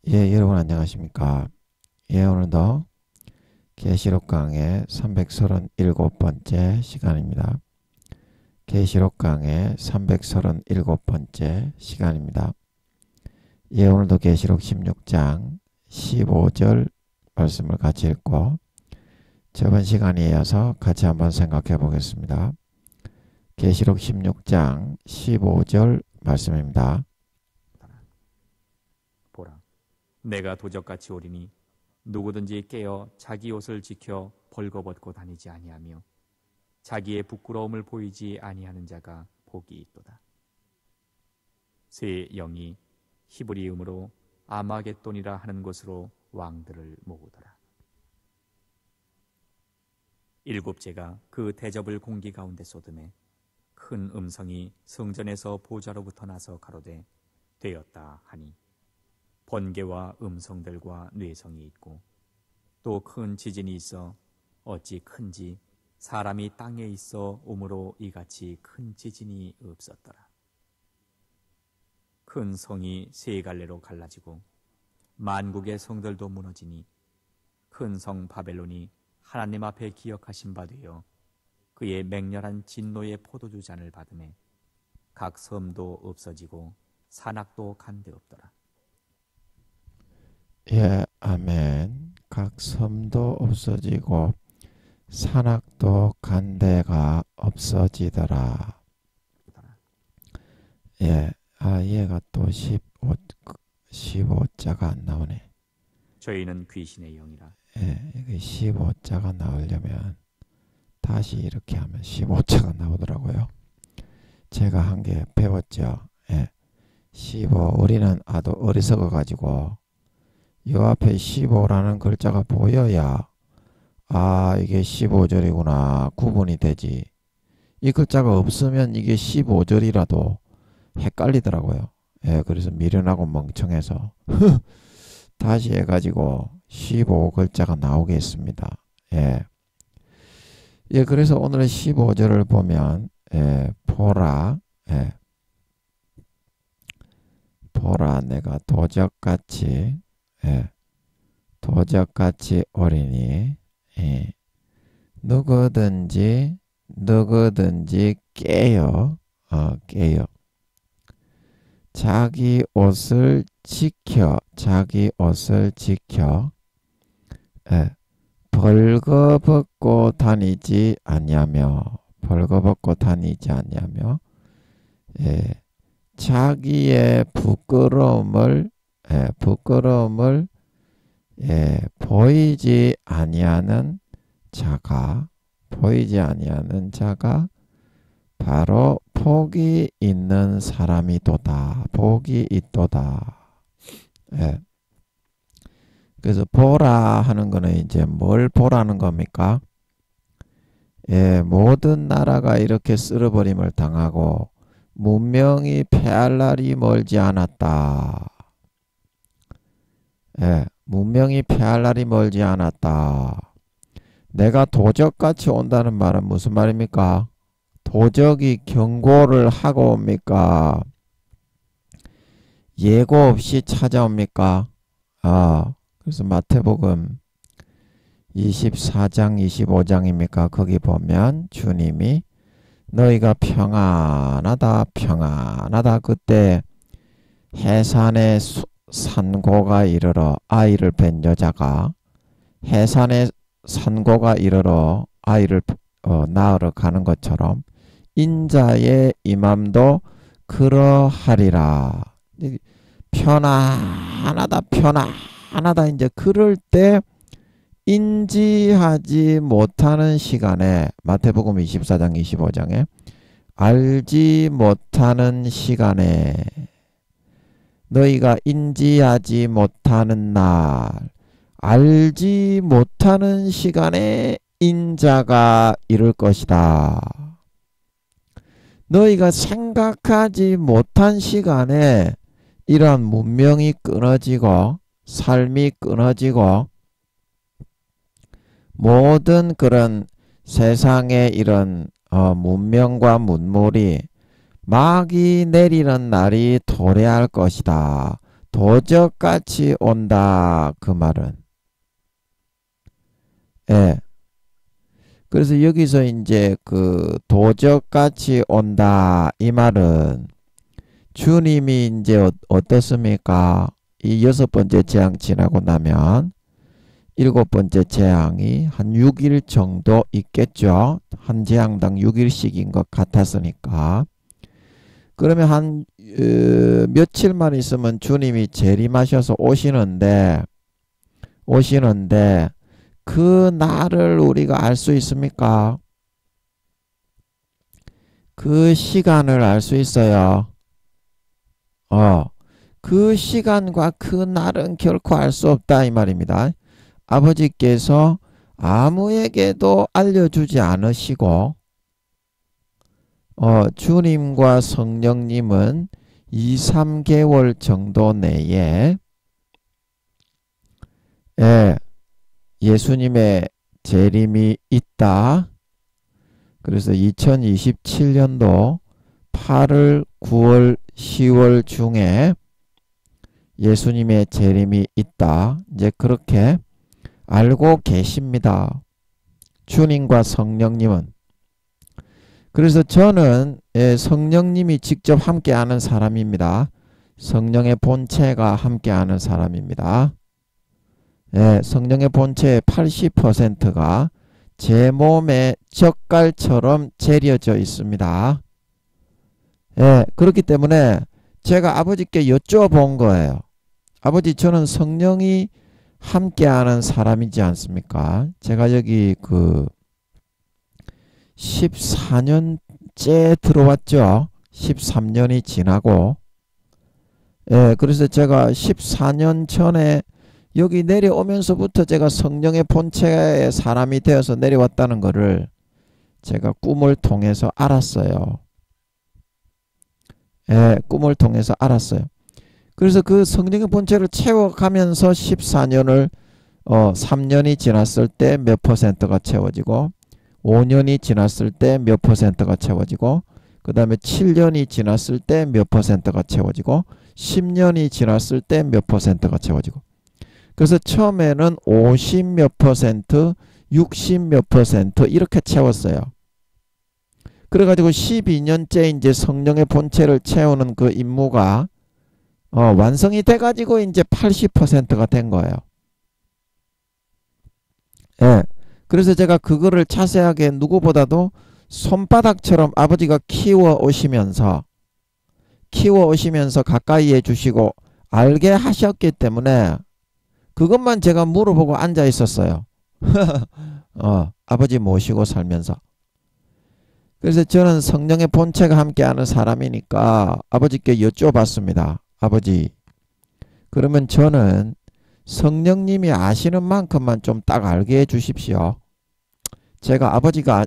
예, 여러분 안녕하십니까? 예, 오늘도 계시록 강의 337번째 시간입니다. 계시록 강의 337번째 시간입니다. 예, 오늘도 계시록 16장 15절 말씀을 같이 읽고 저번 시간에 이어서 같이 한번 생각해 보겠습니다. 계시록 16장 15절 말씀입니다. 보라, 내가 도적같이 오리니 누구든지 깨어 자기 옷을 지켜 벌거벗고 다니지 아니하며 자기의 부끄러움을 보이지 아니하는 자가 복이 있도다. 새 영이 히브리음으로 아마겟돈이라 하는 곳으로 왕들을 모으더라. 일곱째가 그 대접을 공기 가운데 쏟음에 큰 음성이 성전에서 보좌로부터 나서 가로되 되었다 하니 번개와 음성들과 뇌성이 있고 또 큰 지진이 있어 어찌 큰지 사람이 땅에 있어 오므로 이같이 큰 지진이 없었더라. 큰 성이 세 갈래로 갈라지고 만국의 성들도 무너지니 큰 성 바벨론이 하나님 앞에 기억하신 바 되어 그의 맹렬한 진노의 포도주 잔을 받음에 각 섬도 없어지고 산악도 간데 없더라. 예, 아멘. 각 섬도 없어지고 산악도 간데가 없어지더라. 예, 얘가 또 15자가 안 나오네. 저희는 귀신의 영이라. 예, 이게 15자가 나오려면 다시 이렇게 하면 15자가 나오더라고요. 제가 한 개 배웠죠. 예, 15. 우리는 아주 어리석어 가지고 요 앞에 15라는 글자가 보여야 이게 15절이구나 구분이 되지. 이 글자가 없으면 이게 15절이라도 헷갈리더라고요. 예, 그래서 미련하고 멍청해서 다시 해가지고 15 글자가 나오겠습니다. 예. 예, 그래서 오늘 15절을 보면 보라, 보라 내가 도적같이 도적같이 오리니 누구든지 깨어 자기 옷을 지켜 벌거벗고 다니지 아니하며 자기의 부끄러움을 보이지 아니하는 자가 바로 복이 있는 사람이도다. 복이 있도다. 예. 그래서 보라 하는 거는 이제 뭘 보라는 겁니까? 예, 모든 나라가 이렇게 쓸어버림을 당하고 문명이 패할 날이 멀지 않았다. 예, 문명이 패할 날이 멀지 않았다. 내가 도적같이 온다는 말은 무슨 말입니까? 도적이 경고를 하고 옵니까? 예고 없이 찾아옵니까? 그래서 마태복음 24장 25장입니까? 거기 보면 주님이 너희가 평안하다 그때 해산의 산고가 이르러 아이를 뵌 여자가 해산의 산고가 이르러 아이를 낳으러 가는 것처럼 인자의 임함도 그러하리라. 편안하다 이제 그럴 때 인지하지 못하는 시간에 마태복음 24장 25장에 알지 못하는 시간에 너희가 인지하지 못하는 날 알지 못하는 시간에 인자가 이룰 것이다. 너희가 생각하지 못한 시간에 이러한 문명이 끊어지고 삶이 끊어지고 모든 그런 세상의 이런 문명과 문물이 막이 내리는 날이 도래할 것이다. 도적같이 온다. 그 말은. 예. 그래서 여기서 이제 그 도적같이 온다. 이 말은 주님이 이제 어떻습니까? 이 6번째 재앙 지나고 나면 7번째 재앙이 한 6일 정도 있겠죠. 한 재앙당 6일씩인 것 같았으니까. 그러면 한 며칠만 있으면 주님이 재림하셔서 오시는데 그 날을 우리가 알 수 있습니까? 그 시간을 알 수 있어요. 그 시간과 그 날은 결코 알 수 없다 이 말입니다. 아버지께서 아무에게도 알려주지 않으시고 주님과 성령님은 2, 3개월 정도 내에 예수님의 재림이 있다. 그래서 2027년도 8월, 9월, 10월 중에 예수님의 재림이 있다. 이제 그렇게 알고 계십니다. 주님과 성령님은. 그래서 저는 성령님이 직접 함께하는 사람입니다. 성령의 본체가 함께하는 사람입니다. 성령의 본체의 80%가 제 몸에 젓갈처럼 재려져 있습니다. 그렇기 때문에 제가 아버지께 여쭤본 거예요. 아버지, 저는 성령이 함께하는 사람이지 않습니까? 제가 여기 14년째 들어왔죠. 13년이 지나고. 그래서 제가 14년 전에 여기 내려오면서부터 제가 성령의 본체의 사람이 되어서 내려왔다는 것을 제가 꿈을 통해서 알았어요. 꿈을 통해서 알았어요. 그래서 그 성령의 본체를 채워가면서 14년을 3년이 지났을 때 몇 퍼센트가 채워지고 5년이 지났을 때 몇 퍼센트가 채워지고 그 다음에 7년이 지났을 때 몇 퍼센트가 채워지고 10년이 지났을 때 몇 퍼센트가 채워지고 그래서 처음에는 50 몇 퍼센트, 60 몇 퍼센트 이렇게 채웠어요. 그래가지고 12년째 이제 성령의 본체를 채우는 그 임무가 완성이 돼가지고 이제 80%가 된 거예요. 그래서 제가 그거를 자세하게 누구보다도 손바닥처럼 아버지가 키워 오시면서 가까이 해주시고 알게 하셨기 때문에 그것만 제가 물어보고 앉아 있었어요. 아버지 모시고 살면서. 그래서 저는 성령의 본체가 함께하는 사람이니까 아버지께 여쭤봤습니다. 아버지, 그러면 저는 성령님이 아시는 만큼만 좀 딱 알게 해 주십시오. 제가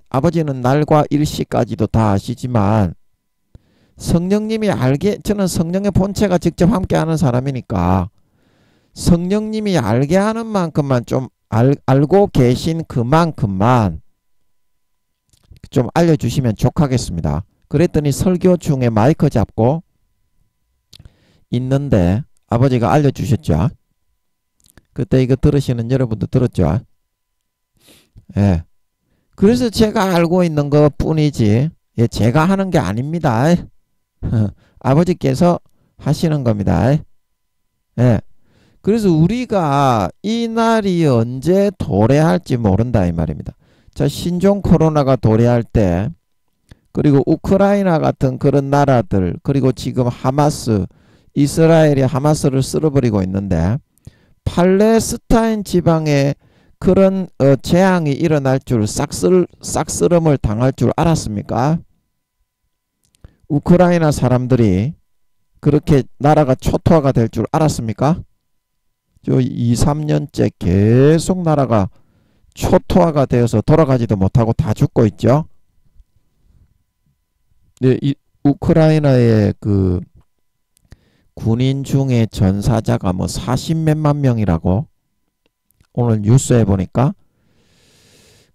아버지는 날과 일시까지도 다 아시지만 성령님이 저는 성령의 본체가 직접 함께하는 사람이니까 성령님이 알게 하는 만큼만 좀 알고 계신 그만큼만 좀 알려주시면 좋겠습니다. 그랬더니 설교 중에 마이크 잡고 있는데 아버지가 알려주셨죠. 그때 이거 들으시는 여러분도 들었죠. 그래서 제가 알고 있는 것 뿐이지 제가 하는 게 아닙니다. 아버지께서 하시는 겁니다. 그래서 우리가 이 날이 언제 도래할지 모른다 이 말입니다. 자, 신종 코로나가 도래할 때 그리고 우크라이나 같은 그런 나라들 그리고 지금 이스라엘이 하마스를 쓸어버리고 있는데 팔레스타인 지방에 그런 재앙이 일어날 줄 싹쓸음을 당할 줄 알았습니까? 우크라이나 사람들이 그렇게 나라가 초토화가 될 줄 알았습니까? 2, 3년째 계속 나라가 초토화가 되어서 돌아가지도 못하고 다 죽고 있죠. 이 우크라이나의 그 군인 중에 전사자가 40몇만 명이라고 오늘 뉴스에 보니까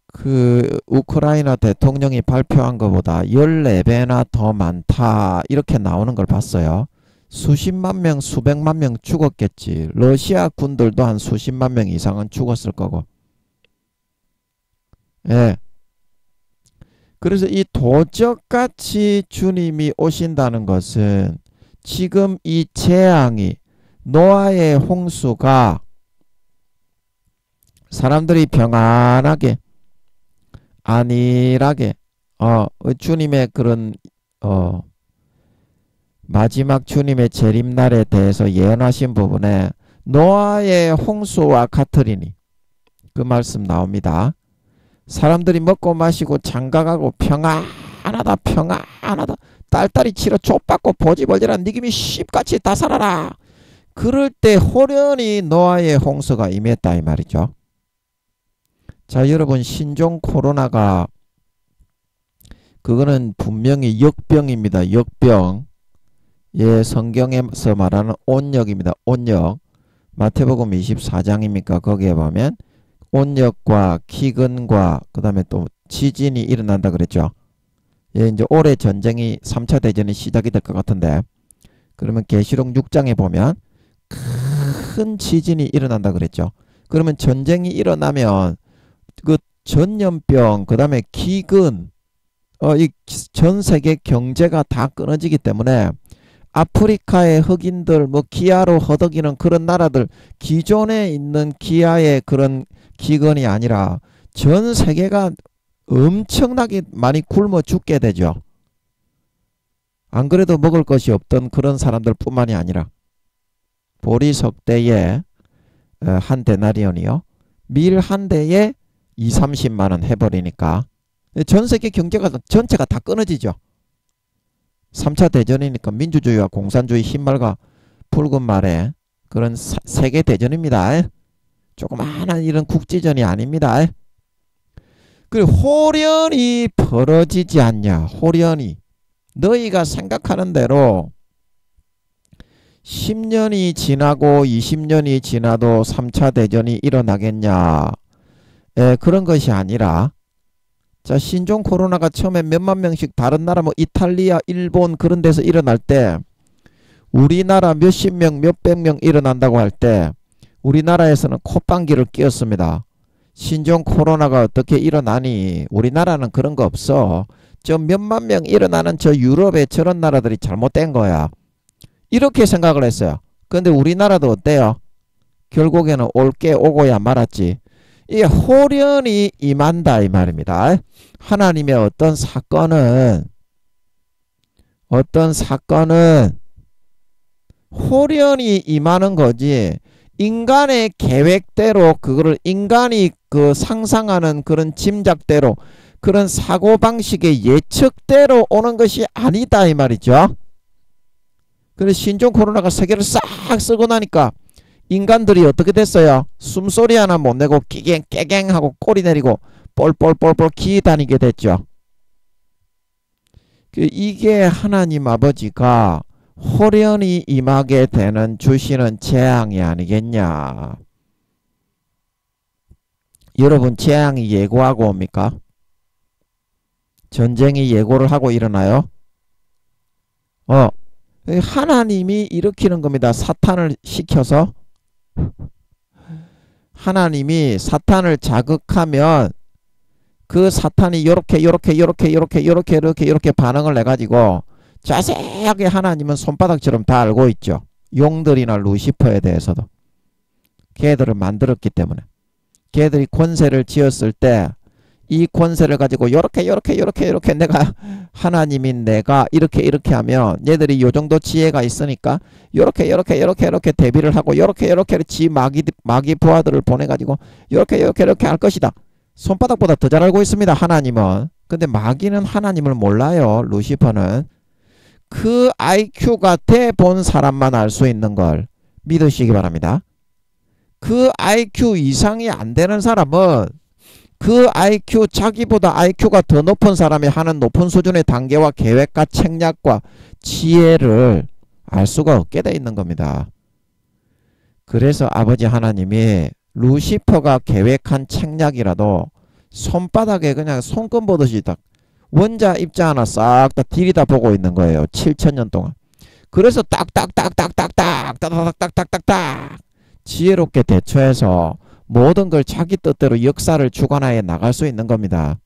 그 우크라이나 대통령이 발표한 것보다 14배나 더 많다 이렇게 나오는 걸 봤어요. 수십만 명, 수백만 명 죽었겠지. 러시아 군들도 한 수십만 명 이상은 죽었을 거고. 예. 그래서 이 도적같이 주님이 오신다는 것은 지금 이 재앙이 노아의 홍수가 사람들이 평안하게 안일하게 주님의 그런 마지막 주님의 재림날에 대해서 예언하신 부분에 노아의 홍수와 같으리니 그 말씀 나옵니다. 사람들이 먹고 마시고 장가가고 평안하다 평안하다 딸딸이 치러 족받고 보지벌리란 니김이 씹같이 다 살아라. 그럴 때 호련히 노아의 홍수가 임했다 이 말이죠. 자, 여러분, 신종 코로나가 그거는 분명히 역병입니다. 역병. 예, 성경에서 말하는 온역입니다. 온역. 마태복음 24장입니까? 거기에 보면 온역과 기근과 그 다음에 또 지진이 일어난다 그랬죠. 예, 이제 올해 전쟁이 3차 대전이 시작이 될 것 같은데, 그러면 계시록 6장에 보면 큰 지진이 일어난다 그랬죠. 그러면 전쟁이 일어나면 그 전염병, 그 다음에 기근, 이 전 세계 경제가 다 끊어지기 때문에 아프리카의 흑인들, 뭐 기아로 허덕이는 그런 나라들, 기존에 있는 기아의 그런 기근이 아니라 전 세계가 엄청나게 많이 굶어 죽게 되죠. 안 그래도 먹을 것이 없던 그런 사람들 뿐만이 아니라 보리석 대에 한 데나리온이요. 밀 한 대에 20-30만원 해버리니까 전 세계 경제가 전체가 다 끊어지죠. 3차 대전이니까 민주주의와 공산주의 흰말과 붉은 말에 그런 세계 대전입니다. 조그마한 이런 국지전이 아닙니다. 그리고 호련히 벌어지지 않냐. 호련히 너희가 생각하는 대로 10년이 지나고 20년이 지나도 3차 대전이 일어나겠냐. 그런 것이 아니라, 자, 신종 코로나가 처음에 몇만 명씩 다른 나라 뭐 이탈리아, 일본 그런 데서 일어날 때 우리나라 몇십 명, 몇백 명 일어난다고 할 때 우리나라에서는 콧방귀를 뀌었습니다. 신종 코로나가 어떻게 일어나니? 우리나라는 그런 거 없어. 저 몇만 명 일어나는 저 유럽의 저런 나라들이 잘못된 거야. 이렇게 생각을 했어요. 그런데 우리나라도 어때요? 결국에는 올게 오고야 말았지. 이게 호련히 임한다 이 말입니다. 하나님의 어떤 사건은 호련히 임하는 거지, 인간의 계획대로 그거를 인간이 그 상상하는 그런 짐작대로 그런 사고방식의 예측대로 오는 것이 아니다 이 말이죠. 그래서 신종 코로나가 세계를 싹 쓰고 나니까 인간들이 어떻게 됐어요? 숨소리 하나 못 내고 끼갱 깨갱 하고 꼬리 내리고 뻘뻘뻘뻘 기다니게 됐죠. 이게 하나님 아버지가 호련히 임하게 되는 주시는 재앙이 아니겠냐. 여러분, 재앙이 예고하고 옵니까? 전쟁이 예고를 하고 일어나요? 하나님이 일으키는 겁니다. 사탄을 시켜서 하나님이 사탄을 자극하면 그 사탄이 요렇게 반응을 해가지고 자세하게 하나님은 손바닥처럼 다 알고 있죠. 용들이나 루시퍼에 대해서도. 걔들을 만들었기 때문에. 걔들이 권세를 지었을 때 이 권세를 가지고 요렇게 내가 하나님인 내가 이렇게 하면 얘들이 요 정도 지혜가 있으니까 요렇게 대비를 하고 요렇게 지 마귀 부하들을 보내가지고 요렇게 할 것이다. 손바닥보다 더 잘 알고 있습니다. 하나님은. 근데 마귀는 하나님을 몰라요. 루시퍼는. 그 IQ가 돼 본 사람만 알 수 있는 걸 믿으시기 바랍니다. 그 IQ 이상이 안 되는 사람은 그 IQ, 자기보다 IQ가 더 높은 사람이 하는 높은 수준의 단계와 계획과 책략과 지혜를 알 수가 없게 돼 있는 겁니다. 그래서 아버지 하나님이 루시퍼가 계획한 책략이라도 손바닥에 그냥 손금 보듯이 딱 원자 입자 하나 싹 다 들이다 보고 있는 거예요. 7,000년 동안. 그래서 딱딱딱딱딱딱딱딱딱딱딱 지혜롭게 대처해서 모든 걸 자기 뜻대로 역사를 주관하여 나갈 수 있는 겁니다.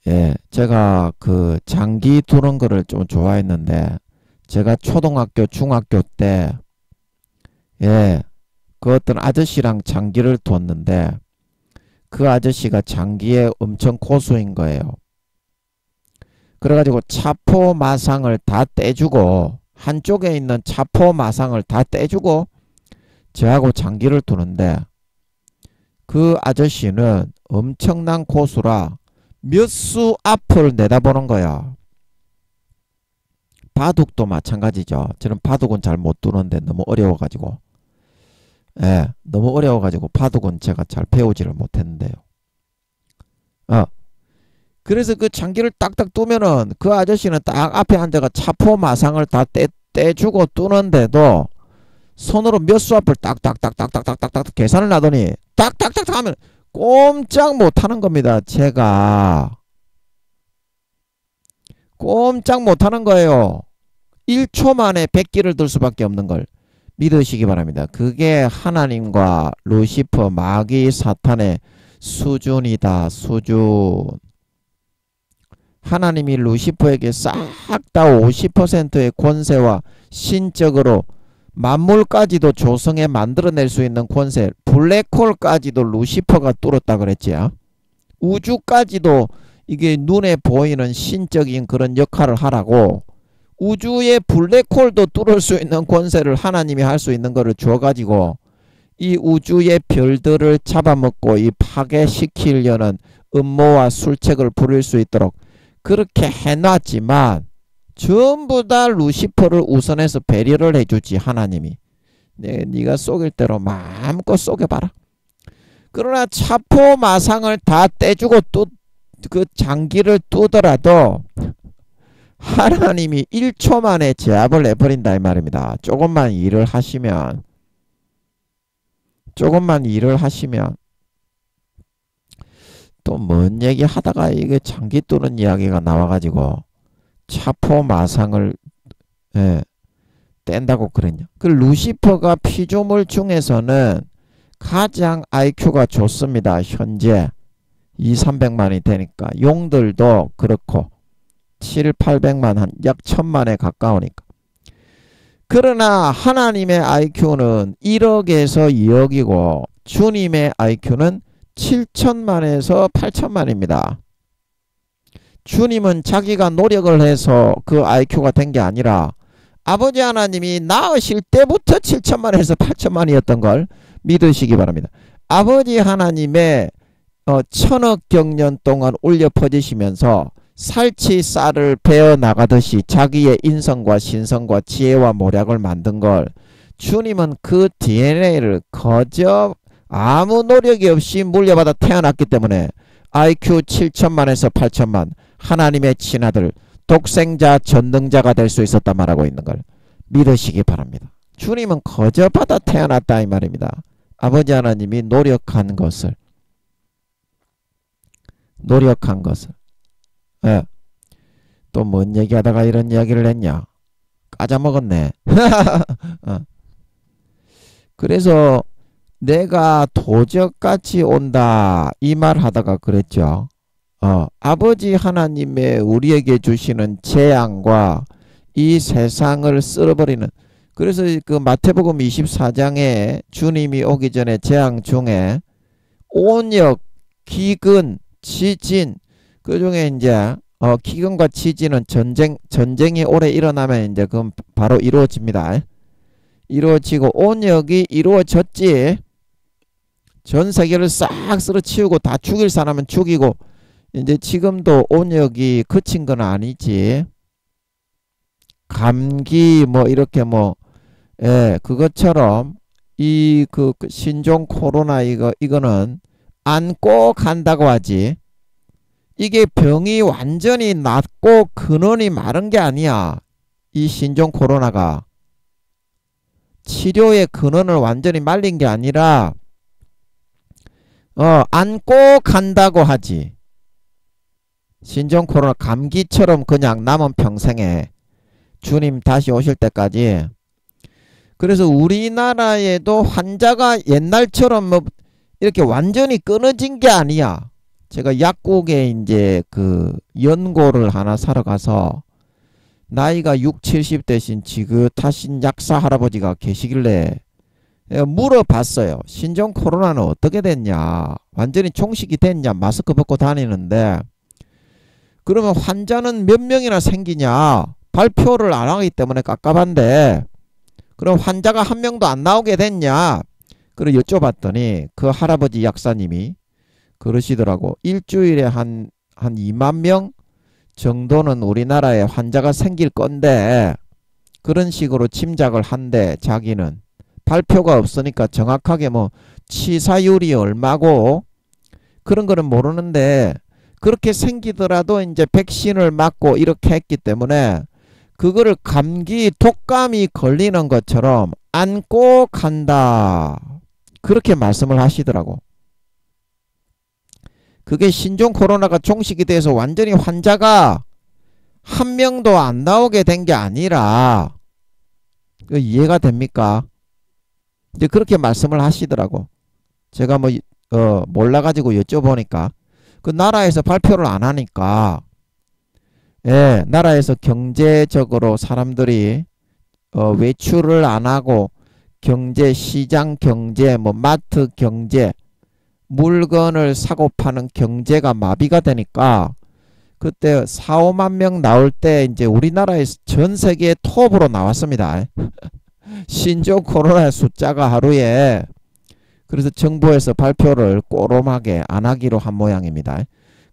예, 제가 그 장기 두는 거를 좀 좋아했는데, 제가 초등학교, 중학교 때, 예, 그 어떤 아저씨랑 장기를 뒀는데, 그 아저씨가 장기에 엄청 고수인 거예요. 그래가지고 차포 마상을 다 떼주고, 한쪽에 있는 차포 마상을 다 떼주고, 저하고 장기를 두는데, 그 아저씨는 엄청난 고수라 몇 수 앞을 내다보는 거야. 바둑도 마찬가지죠. 저는 바둑은 잘 못 두는데 너무 어려워가지고, 예, 너무 어려워가지고 바둑은 제가 잘 배우지를 못했는데요. 그래서 그 장기를 딱딱 두면은 그 아저씨는 딱 앞에 앉아가 차포 마상을 다 떼주고 두는데도 손으로 몇 수 앞을 딱딱딱딱딱딱딱 계산을 하더니 딱딱딱 하면 꼼짝 못하는 겁니다. 제가 꼼짝 못하는 거예요. 1초 만에 100기를 들 수밖에 없는 걸 믿으시기 바랍니다. 그게 하나님과 루시퍼, 마귀, 사탄의 수준이다. 수준. 하나님이 루시퍼에게 싹 다 50%의 권세와 신적으로 만물까지도 조성해 만들어낼 수 있는 권세, 블랙홀까지도 루시퍼가 뚫었다 그랬지요. 우주까지도 이게 눈에 보이는 신적인 그런 역할을 하라고 우주의 블랙홀도 뚫을 수 있는 권세를 하나님이 할 수 있는 거를 줘가지고 이 우주의 별들을 잡아먹고 이 파괴시키려는 음모와 술책을 부릴 수 있도록 그렇게 해놨지만 전부 다 루시퍼를 우선해서 배려를 해주지. 하나님이 네가 속일 대로 마음껏 속여봐라. 그러나 차포 마상을 다 떼주고 그 장기를 뚜더라도 하나님이 1초 만에 제압을 해버린다 이 말입니다. 조금만 일을 하시면 또 뭔 얘기 하다가 이게 장기 뚜는 이야기가 나와가지고 차포 마상을 뗀다고 그랬냐. 그 루시퍼가 피조물 중에서는 가장 IQ가 좋습니다. 현재 200~300만이 되니까 용들도 그렇고 700~800만 한 약 1000만에 가까우니까. 그러나 하나님의 IQ는 1억에서 2억이고 주님의 IQ는 7천만에서 8천만입니다. 주님은 자기가 노력을 해서 그 IQ가 된 게 아니라 아버지 하나님이 낳으실 때부터 7천만에서 8천만이었던 걸 믿으시기 바랍니다. 아버지 하나님의 1000억 경년 동안 울려 퍼지시면서 살치 쌀을 베어 나가듯이 자기의 인성과 신성과 지혜와 모략을 만든 걸 주님은 그 DNA를 거저 아무 노력이 없이 물려받아 태어났기 때문에 IQ 7천만에서 8천만 하나님의 친아들 독생자 전능자가 될 수 있었단 말하고 있는 걸 믿으시기 바랍니다. 주님은 거저 받아 태어났다 이 말입니다. 아버지 하나님이 노력한 것을 예. 또 뭔 얘기하다가 이런 이야기를 했냐. 까자먹었네. 그래서 내가 도적같이 온다 이 말 하다가 그랬죠. 아버지 하나님의 우리에게 주시는 재앙과 이 세상을 쓸어버리는, 그래서 그 마태복음 24장에 주님이 오기 전에 재앙 중에 온역, 기근, 지진, 그 중에 이제 기근과 지진은 전쟁이 오래 일어나면 이제 그럼 바로 이루어집니다. 이루어지고 온역이 이루어졌지. 전 세계를 싹 쓸어치우고 다 죽일 사람은 죽이고, 이제 지금도 온역이 그친 건 아니지. 감기 뭐 이렇게 뭐 그것처럼 이 그 신종 코로나 이거는 안고 간다고 하지. 이게 병이 완전히 낫고 근원이 마른 게 아니야. 이 신종 코로나가 치료의 근원을 완전히 말린 게 아니라 안고 간다고 하지. 신종 코로나 감기처럼 그냥 남은 평생에 주님 다시 오실 때까지. 그래서 우리나라에도 환자가 옛날처럼 뭐 이렇게 완전히 끊어진 게 아니야. 제가 약국에 이제 그 연고를 하나 사러 가서 나이가 6, 70대신 지긋하신 약사 할아버지가 계시길래 물어봤어요. 신종 코로나는 어떻게 됐냐? 완전히 종식이 됐냐? 마스크 벗고 다니는데 그러면 환자는 몇 명이나 생기냐? 발표를 안 하기 때문에 깝깝한데 그럼 환자가 한 명도 안 나오게 됐냐? 그리고 여쭤봤더니 그 할아버지 약사님이 그러시더라고. 일주일에 한 2만 명 정도는 우리나라에 환자가 생길 건데 그런 식으로 짐작을 한대. 자기는 발표가 없으니까 정확하게 뭐 치사율이 얼마고 그런 거는 모르는데 그렇게 생기더라도 이제 백신을 맞고 이렇게 했기 때문에 그거를 감기 독감이 걸리는 것처럼 안고 간다. 그렇게 말씀을 하시더라고. 그게 신종 코로나가 종식이 돼서 완전히 환자가 한 명도 안 나오게 된 게 아니라 이해가 됩니까? 이제 그렇게 말씀을 하시더라고. 제가 뭐 몰라가지고 여쭤보니까 그 나라에서 발표를 안 하니까 예, 나라에서 경제적으로 사람들이 외출을 안 하고 경제, 시장 경제, 뭐 마트 경제, 물건을 사고 파는 경제가 마비가 되니까 그때 4, 5만 명 나올 때 이제 우리나라에서 전 세계 톱으로 나왔습니다. 신종 코로나의 숫자가 하루에. 그래서 정부에서 발표를 꼬롬하게 안 하기로 한 모양입니다.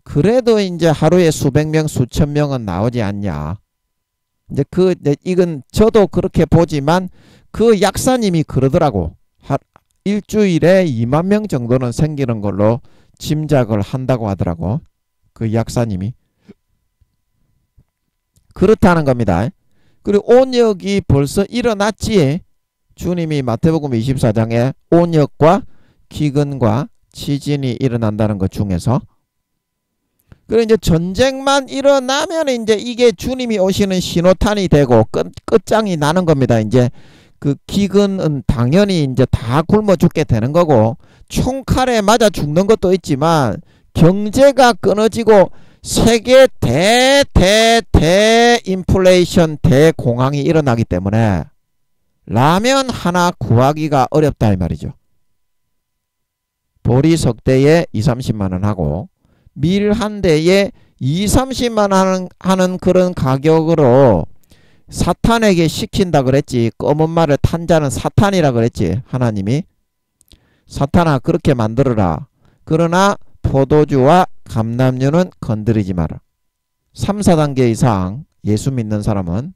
그래도 이제 하루에 수백 명, 수천 명은 나오지 않냐. 이제 이건 저도 그렇게 보지만 그 약사님이 그러더라고. 일주일에 2만 명 정도는 생기는 걸로 짐작을 한다고 하더라고. 그 약사님이. 그렇다는 겁니다. 그리고 온역이 벌써 일어났지. 주님이 마태복음 24장에 온역과 기근과 지진이 일어난다는 것 중에서. 그리고 이제 전쟁만 일어나면 이제 이게 주님이 오시는 신호탄이 되고 끝장이 나는 겁니다. 이제 그 기근은 당연히 이제 다 굶어 죽게 되는 거고 총칼에 맞아 죽는 것도 있지만 경제가 끊어지고 세계 대인플레이션 대공황이 일어나기 때문에 라면 하나 구하기가 어렵다 이 말이죠. 보리 석대에 2, 30만 원 하고 밀 한 대에 2, 30만 원 하는 그런 가격으로 사탄에게 시킨다 그랬지. 검은 말을 탄 자는 사탄이라 그랬지. 하나님이. 사탄아 그렇게 만들어라. 그러나 포도주와 감람류는 건드리지 마라. 3, 4단계 이상 예수 믿는 사람은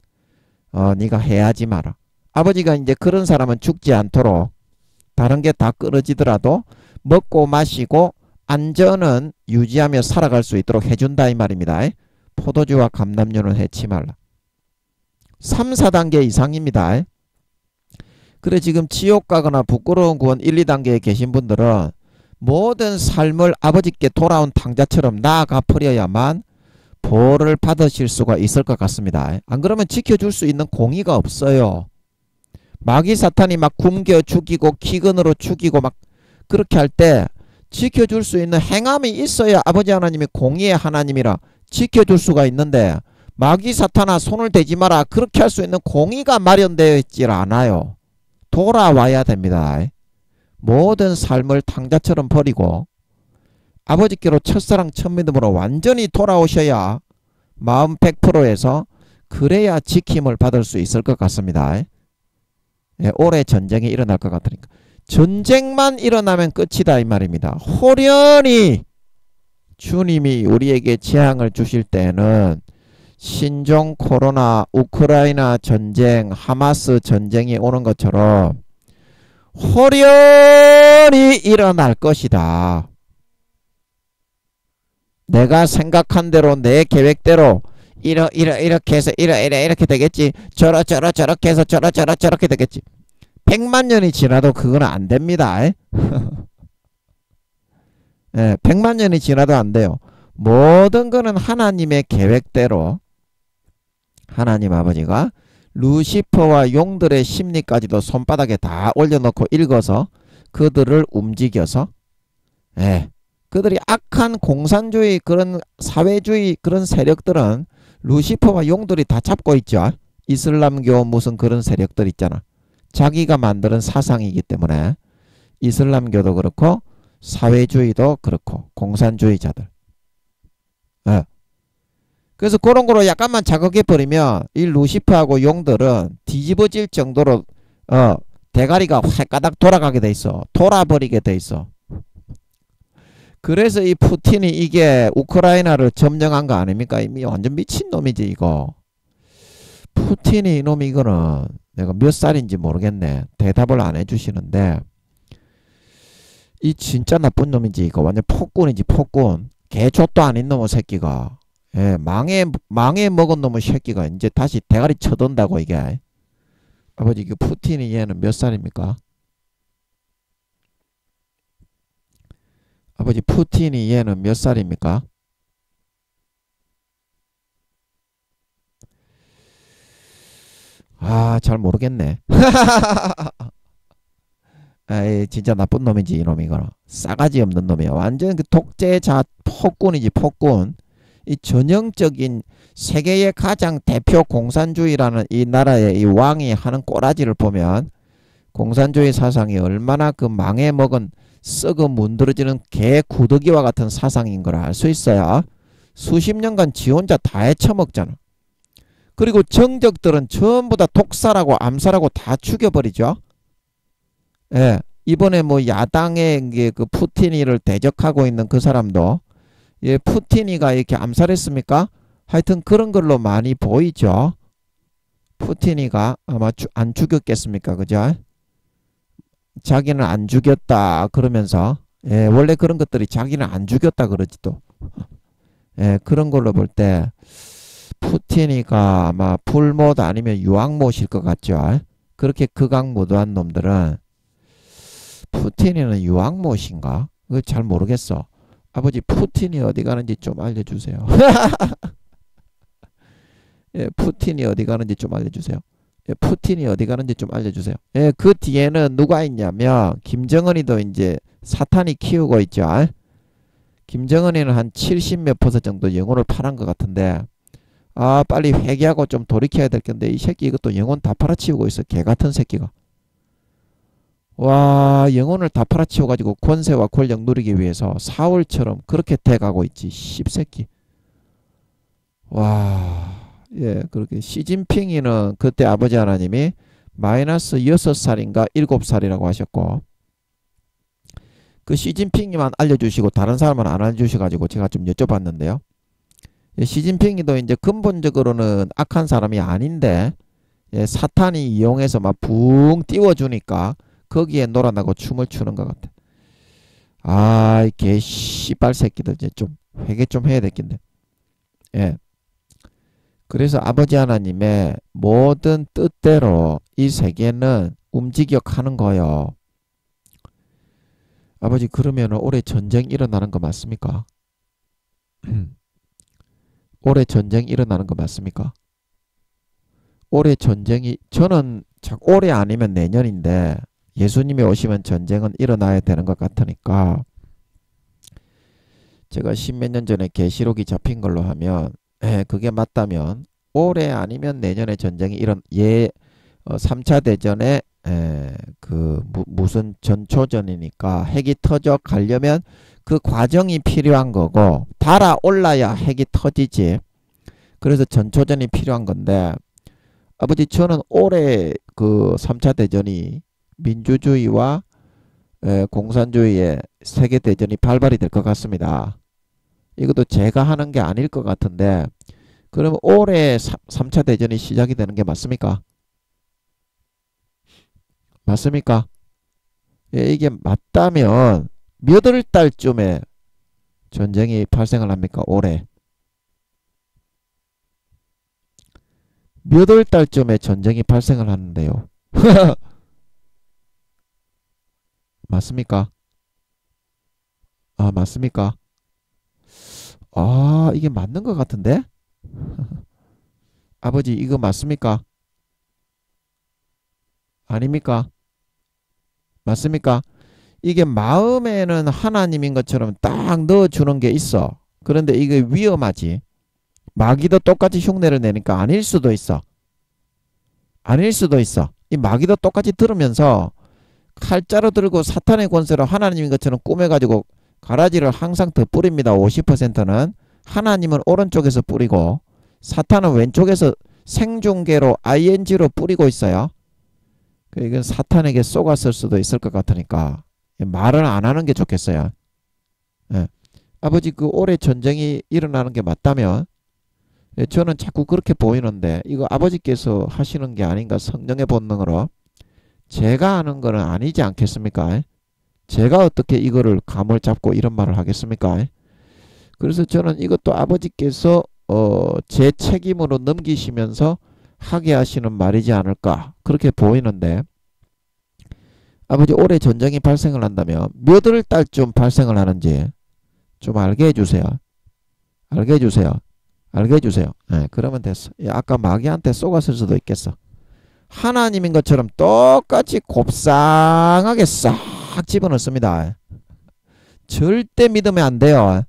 네가 해야지 마라. 아버지가 이제 그런 사람은 죽지 않도록 다른 게 다 끊어지더라도 먹고 마시고 안전은 유지하며 살아갈 수 있도록 해준다 이 말입니다. 포도주와 감람류는 해치 말라. 3, 4단계 이상입니다. 그래 지금 지옥 가거나 부끄러운 구원 1, 2단계에 계신 분들은 모든 삶을 아버지께 돌아온 탕자처럼 나아가 버려야만 보호를 받으실 수가 있을 것 같습니다. 안 그러면 지켜줄 수 있는 공의가 없어요. 마귀 사탄이 막 굶겨 죽이고 기근으로 죽이고 막 그렇게 할 때 지켜줄 수 있는 행함이 있어야 아버지 하나님이 공의의 하나님이라 지켜줄 수가 있는데 마귀 사탄아 손을 대지 마라 그렇게 할 수 있는 공의가 마련되어 있질 않아요. 돌아와야 됩니다. 모든 삶을 탕자처럼 버리고 아버지께로 첫사랑 첫믿음으로 완전히 돌아오셔야 마음 100%에서 그래야 지킴을 받을 수 있을 것 같습니다. 올해 전쟁이 일어날 것 같으니까 전쟁만 일어나면 끝이다 이 말입니다. 호련히 주님이 우리에게 재앙을 주실 때는 신종 코로나 우크라이나 전쟁 하마스 전쟁이 오는 것처럼 호련히 일어날 것이다. 내가 생각한 대로 내 계획대로 이렇게 해서 이렇게 되겠지. 저렇게 해서 저렇게 되겠지. 100만 년이 지나도 그건 안 됩니다. 예, 100만 년이 지나도 안 돼요. 모든 거는 하나님의 계획대로 하나님 아버지가 루시퍼와 용들의 심리까지도 손바닥에 다 올려놓고 읽어서 그들을 움직여서 예, 그들이 악한 공산주의 그런 사회주의 그런 세력들은 루시퍼와 용들이 다 잡고 있죠. 이슬람교 무슨 그런 세력들 있잖아. 자기가 만드는 사상이기 때문에 이슬람교도 그렇고 사회주의도 그렇고 공산주의자들. 예. 그래서 그런 거로 약간만 자극해버리면 이 루시퍼하고 용들은 뒤집어질 정도로 대가리가 획가닥 돌아가게 돼 있어. 돌아버리게 돼 있어. 그래서 이 푸틴이 이게 우크라이나를 점령한 거 아닙니까? 이미 완전 미친놈이지 이거. 푸틴이 이놈이 이거는 내가 몇 살인지 모르겠네. 대답을 안 해주시는데 이 진짜 나쁜 놈이지 이거. 완전 폭군이지 폭군. 개족도 아닌 놈의 새끼가. 예, 망해 먹은 놈의 새끼가 이제 다시 대가리 쳐든다고 이게. 아버지 그 푸틴이 얘는 몇 살입니까? 아버지 푸틴이 얘는 몇 살입니까? 아, 잘 모르겠네. 아이, 진짜 나쁜 놈이지 이놈이 이거는. 싸가지 없는 놈이야. 완전 그 독재자 폭군이지 폭군. 이 전형적인 세계의 가장 대표 공산주의라는 이 나라의 이 왕이 하는 꼬라지를 보면 공산주의 사상이 얼마나 그 망해먹은 썩어 문드러지는 개 구더기와 같은 사상인 걸 알 수 있어요. 수십 년간 지 혼자 다 헤쳐먹잖아. 그리고 정적들은 전부 다 독살하고 암살하고 다 죽여버리죠. 예, 이번에 뭐 야당의 그 푸틴이를 대적하고 있는 그 사람도 예, 푸틴이가 이렇게 암살했습니까? 하여튼 그런 걸로 많이 보이죠. 푸틴이가 아마 안 죽였겠습니까? 그죠? 자기는 안 죽였다 그러면서 예, 원래 그런 것들이 자기는 안 죽였다 그러지 또. 예, 그런 걸로 볼 때 푸틴이가 아마 불못 아니면 유황못일 것 같죠. 그렇게 극악무도한 놈들은 푸틴이는 유황못인가? 그거 잘 모르겠어. 아버지 푸틴이 어디 가는지 좀 알려주세요. 예, 푸틴이 어디 가는지 좀 알려주세요. 예, 푸틴이 어디 가는지 좀 알려주세요. 예, 그 뒤에는 누가 있냐면 김정은이도 이제 사탄이 키우고 있죠. 김정은이는 한 70몇 % 정도 영혼을 팔은 것 같은데 아 빨리 회개하고 좀 돌이켜야 될 건데 이 새끼 이것도 영혼 다 팔아치우고 있어. 개같은 새끼가. 와 영혼을 다 팔아치워가지고 권세와 권력 누리기 위해서 사울처럼 그렇게 돼가고 있지. 씹새끼. 와 예 그렇게 시진핑이는 그때 아버지 하나님이 마이너스 6살인가 7살이라고 하셨고 그 시진핑이만 알려주시고 다른 사람은 안 알려주셔가지고 제가 좀 여쭤봤는데요. 예, 시진핑이도 이제 근본적으로는 악한 사람이 아닌데 예, 사탄이 이용해서 막 붕 띄워주니까 거기에 놀아나고 춤을 추는 것 같아. 아, 개 씨발 새끼들 이제 좀 회개 좀 해야 되겠네. 예. 그래서 아버지 하나님의 모든 뜻대로 이 세계는 움직여 가는 거요. 아버지 그러면 올해 전쟁 일어나는 거 맞습니까? 올해 전쟁 일어나는 거 맞습니까? 올해 전쟁이 저는 올해 아니면 내년인데 예수님이 오시면 전쟁은 일어나야 되는 것 같으니까 제가 십몇 년 전에 계시록이 잡힌 걸로 하면 그게 맞다면 올해 아니면 내년에 전쟁이 3차 대전에 무슨 전초전이니까 핵이 터져 가려면 그 과정이 필요한 거고 달아올라야 핵이 터지지. 그래서 전초전이 필요한 건데 아버지 저는 올해 그 3차 대전이 민주주의와 공산주의의 세계대전이 발발이 될 것 같습니다. 이것도 제가 하는 게 아닐 것 같은데 그러면 올해 3차 대전이 시작이 되는 게 맞습니까? 맞습니까? 예, 이게 맞다면 몇 월 달쯤에 전쟁이 발생을 합니까? 올해 몇 월 달쯤에 전쟁이 발생을 하는데요. 맞습니까? 아 맞습니까? 아, 이게 맞는 것 같은데? 아버지, 이거 맞습니까? 아닙니까? 맞습니까? 이게 마음에는 하나님인 것처럼 딱 넣어주는 게 있어. 그런데 이게 위험하지. 마귀도 똑같이 흉내를 내니까 아닐 수도 있어. 아닐 수도 있어. 이 마귀도 똑같이 들으면서 칼자루 들고 사탄의 권세로 하나님인 것처럼 꾸며가지고 가라지를 항상 더 뿌립니다. 50%는. 하나님은 오른쪽에서 뿌리고 사탄은 왼쪽에서 생중계로 ing로 뿌리고 있어요. 이건 사탄에게 쏘갔을 수도 있을 것 같으니까 말을 안 하는 게 좋겠어요. 예. 아버지, 그 올해 전쟁이 일어나는 게 맞다면, 예, 저는 자꾸 그렇게 보이는데 이거 아버지께서 하시는 게 아닌가, 성령의 본능으로. 제가 하는 거는 아니지 않겠습니까? 제가 어떻게 이거를 감을 잡고 이런 말을 하겠습니까? 그래서 저는 이것도 아버지께서 제 책임으로 넘기시면서 하게 하시는 말이지 않을까, 그렇게 보이는데, 아버지 올해 전쟁이 발생을 한다면 몇 월 달쯤 발생을 하는지 좀 알게 해주세요. 알게 해주세요. 알게 해주세요. 네, 그러면 됐어. 아까 마귀한테 쏘갔을 수도 있겠어. 하나님인 것처럼 똑같이 곱상하게 싹 집어넣습니다. 절대 믿으면 안 돼요.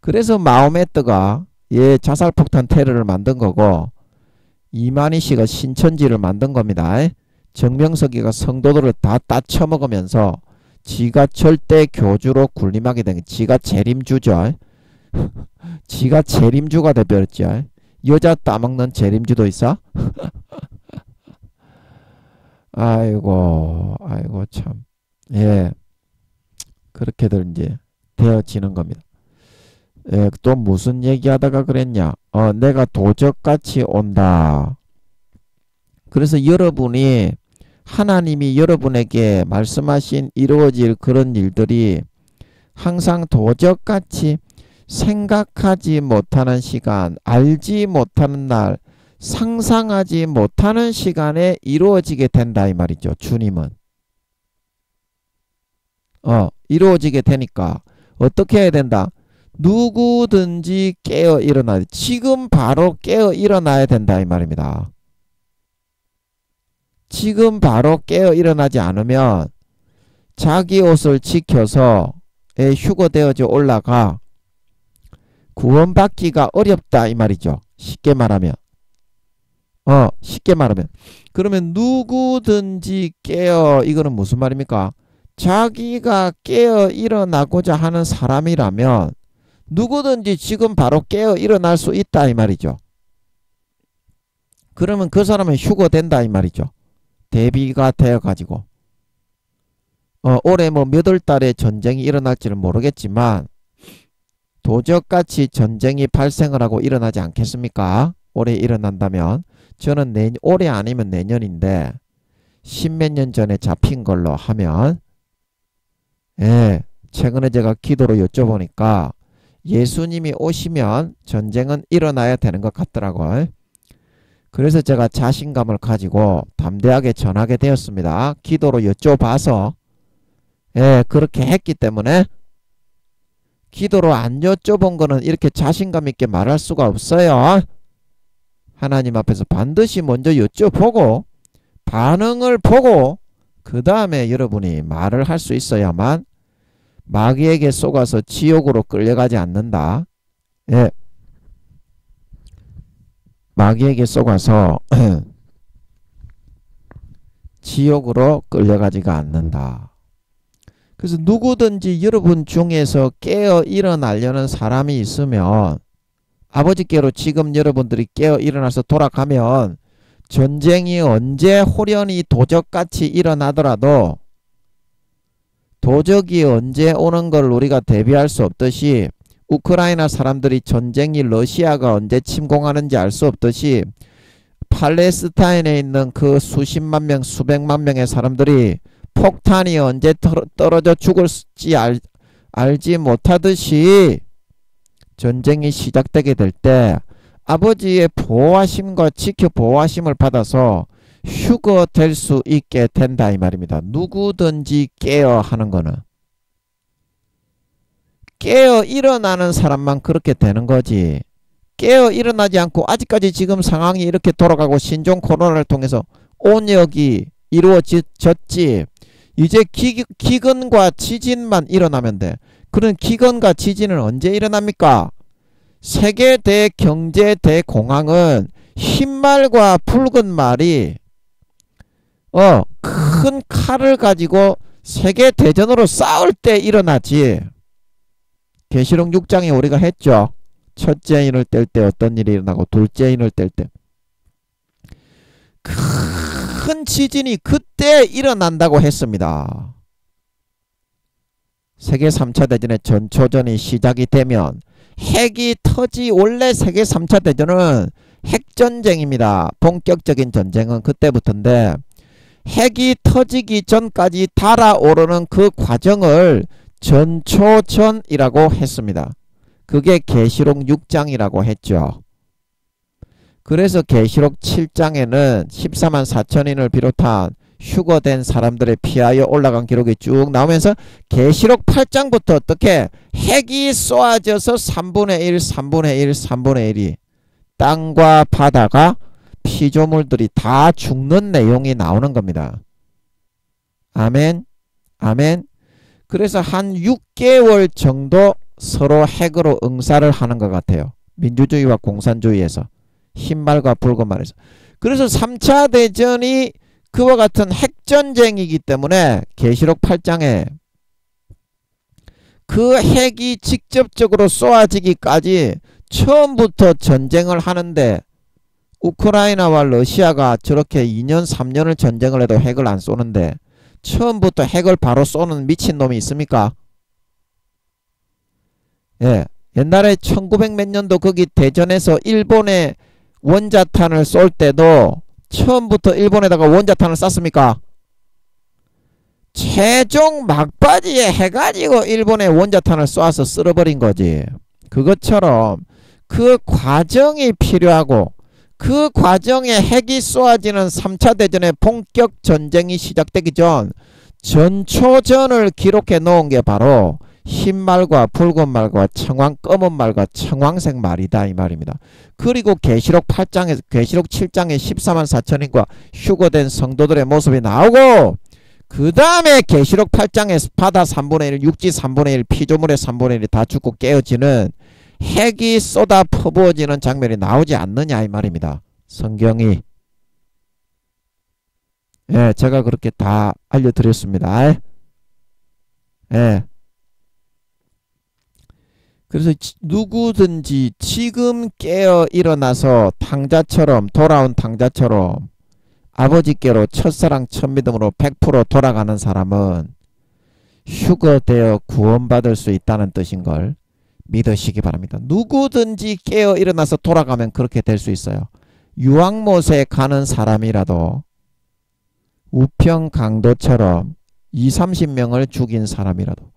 그래서 마호메트가 자살폭탄 테러를 만든 거고, 이만희 씨가 신천지를 만든 겁니다. 정명석이가 성도들을 다 따쳐먹으면서 지가 절대 교주로 군림하게 된, 지가 재림주죠. 지가 재림주가 돼버렸죠. 여자 따먹는 재림주도 있어? 아이고 참. 예, 그렇게들 이제 되어지는 겁니다. 예, 또 무슨 얘기하다가 그랬냐. 내가 도적같이 온다. 그래서 여러분이, 하나님이 여러분에게 말씀하신 이루어질 그런 일들이 항상 도적같이 생각하지 못하는 시간, 알지 못하는 날, 상상하지 못하는 시간에 이루어지게 된다 이 말이죠. 주님은 이루어지게 되니까 어떻게 해야 된다? 누구든지 깨어 일어나야, 지금 바로 깨어 일어나야 된다 이 말입니다. 지금 바로 깨어 일어나지 않으면 자기 옷을 지켜서 휴거되어져 올라가 구원받기가 어렵다 이 말이죠. 쉽게 말하면. 쉽게 말하면. 그러면 누구든지 깨어, 이거는 무슨 말입니까? 자기가 깨어 일어나고자 하는 사람이라면 누구든지 지금 바로 깨어 일어날 수 있다 이 말이죠. 그러면 그 사람은 휴거된다 이 말이죠. 대비가 되어 가지고 올해 뭐 몇 월 달에 전쟁이 일어날지는 모르겠지만 도적같이 전쟁이 발생을 하고 일어나지 않겠습니까? 올해 일어난다면. 저는 올해 아니면 내년인데 십몇 년 전에 잡힌 걸로 하면, 예, 최근에 제가 기도로 여쭤보니까 예수님이 오시면 전쟁은 일어나야 되는 것 같더라고요. 그래서 제가 자신감을 가지고 담대하게 전하게 되었습니다. 기도로 여쭤봐서. 예, 그렇게 했기 때문에. 기도로 안 여쭤본 거는 이렇게 자신감 있게 말할 수가 없어요. 하나님 앞에서 반드시 먼저 여쭤보고 반응을 보고 그 다음에 여러분이 말을 할 수 있어야만 마귀에게 속아서 지옥으로 끌려가지 않는다. 예. 마귀에게 속아서 지옥으로 끌려가지가 않는다. 그래서 누구든지 여러분 중에서 깨어 일어나려는 사람이 있으면, 아버지께로 지금 여러분들이 깨어 일어나서 돌아가면 전쟁이 언제 호련히 도적같이 일어나더라도, 도적이 언제 오는 걸 우리가 대비할 수 없듯이, 우크라이나 사람들이 전쟁이 러시아가 언제 침공하는지 알 수 없듯이, 팔레스타인에 있는 그 수십만 명, 수백만 명의 사람들이 폭탄이 언제 떨어져 죽을지 알지 못하듯이 전쟁이 시작되게 될 때 아버지의 보호하심과 지켜 보호하심을 받아서 휴거될 수 있게 된다 이 말입니다. 누구든지 깨어 하는 거는. 깨어 일어나는 사람만 그렇게 되는 거지. 깨어 일어나지 않고 아직까지 지금 상황이 이렇게 돌아가고 신종 코로나를 통해서 온역이 이루어졌지. 이제 기근과 지진만 일어나면 돼. 그런 기근과 지진은 언제 일어납니까? 세계 대경제 대공황은 흰 말과 붉은 말이 큰 칼을 가지고 세계 대전으로 싸울 때 일어나지. 계시록 6장에 우리가 했죠. 첫째 인을 뗄 때 어떤 일이 일어나고 둘째 인을 뗄 때 큰 지진이 그때 일어난다고 했습니다. 세계 3차 대전의 전초전이 시작이 되면 핵이 원래 세계 3차 대전은 핵전쟁입니다. 본격적인 전쟁은 그때부터인데 핵이 터지기 전까지 달아오르는 그 과정을 전초전이라고 했습니다. 그게 계시록 6장이라고 했죠. 그래서 계시록 7장에는 14만 4천인을 비롯한 휴거된 사람들에 피하여 올라간 기록이 쭉 나오면서 계시록 8장부터 어떻게 핵이 쏘아져서 3분의 1, 3분의 1, 3분의 1이 땅과 바다가 피조물들이 다 죽는 내용이 나오는 겁니다. 아멘. 아멘. 그래서 한 6개월 정도 서로 핵으로 응사를 하는 것 같아요. 민주주의와 공산주의에서. 흰말과 붉은 말에서. 그래서 3차 대전이 그와 같은 핵전쟁이기 때문에 계시록 8장에 그 핵이 직접적으로 쏘아지기까지 처음부터 전쟁을 하는데 우크라이나와 러시아가 저렇게 2년 3년을 전쟁을 해도 핵을 안 쏘는데 처음부터 핵을 바로 쏘는 미친놈이 있습니까? 예, 옛날에 1900 몇 년도 거기 대전에서 일본에 원자탄을 쏠 때도 처음부터 일본에다가 원자탄을 쐈습니까? 최종 막바지에 해가지고 일본에 원자탄을 쏴서 쓸어버린 거지. 그것처럼 그 과정이 필요하고 그 과정에 핵이 쏘아지는 3차 대전의 본격 전쟁이 시작되기 전 전초전을 기록해 놓은 게 바로 흰말과 붉은 말과 검은 말과 청황색 말이다 이 말입니다. 그리고 계시록 8장에서 계시록 7장에 14만 4천인과 휴거된 성도들의 모습이 나오고 그 다음에 계시록 8장에 바다 3분의 1, 육지 3분의 1, 피조물의 3분의 1이 다 죽고 깨어지는 핵이 쏟아 퍼부어지는 장면이 나오지 않느냐 이 말입니다. 성경이. 예, 제가 그렇게 다 알려드렸습니다. 예. 그래서 누구든지 지금 깨어 일어나서 탕자처럼 돌아온 탕자처럼 아버지께로 첫사랑 첫믿음으로 100% 돌아가는 사람은 휴거되어 구원받을 수 있다는 뜻인걸 믿으시기 바랍니다. 누구든지 깨어 일어나서 돌아가면 그렇게 될 수 있어요. 유황못에 가는 사람이라도 우평 강도처럼 20-30명을 죽인 사람이라도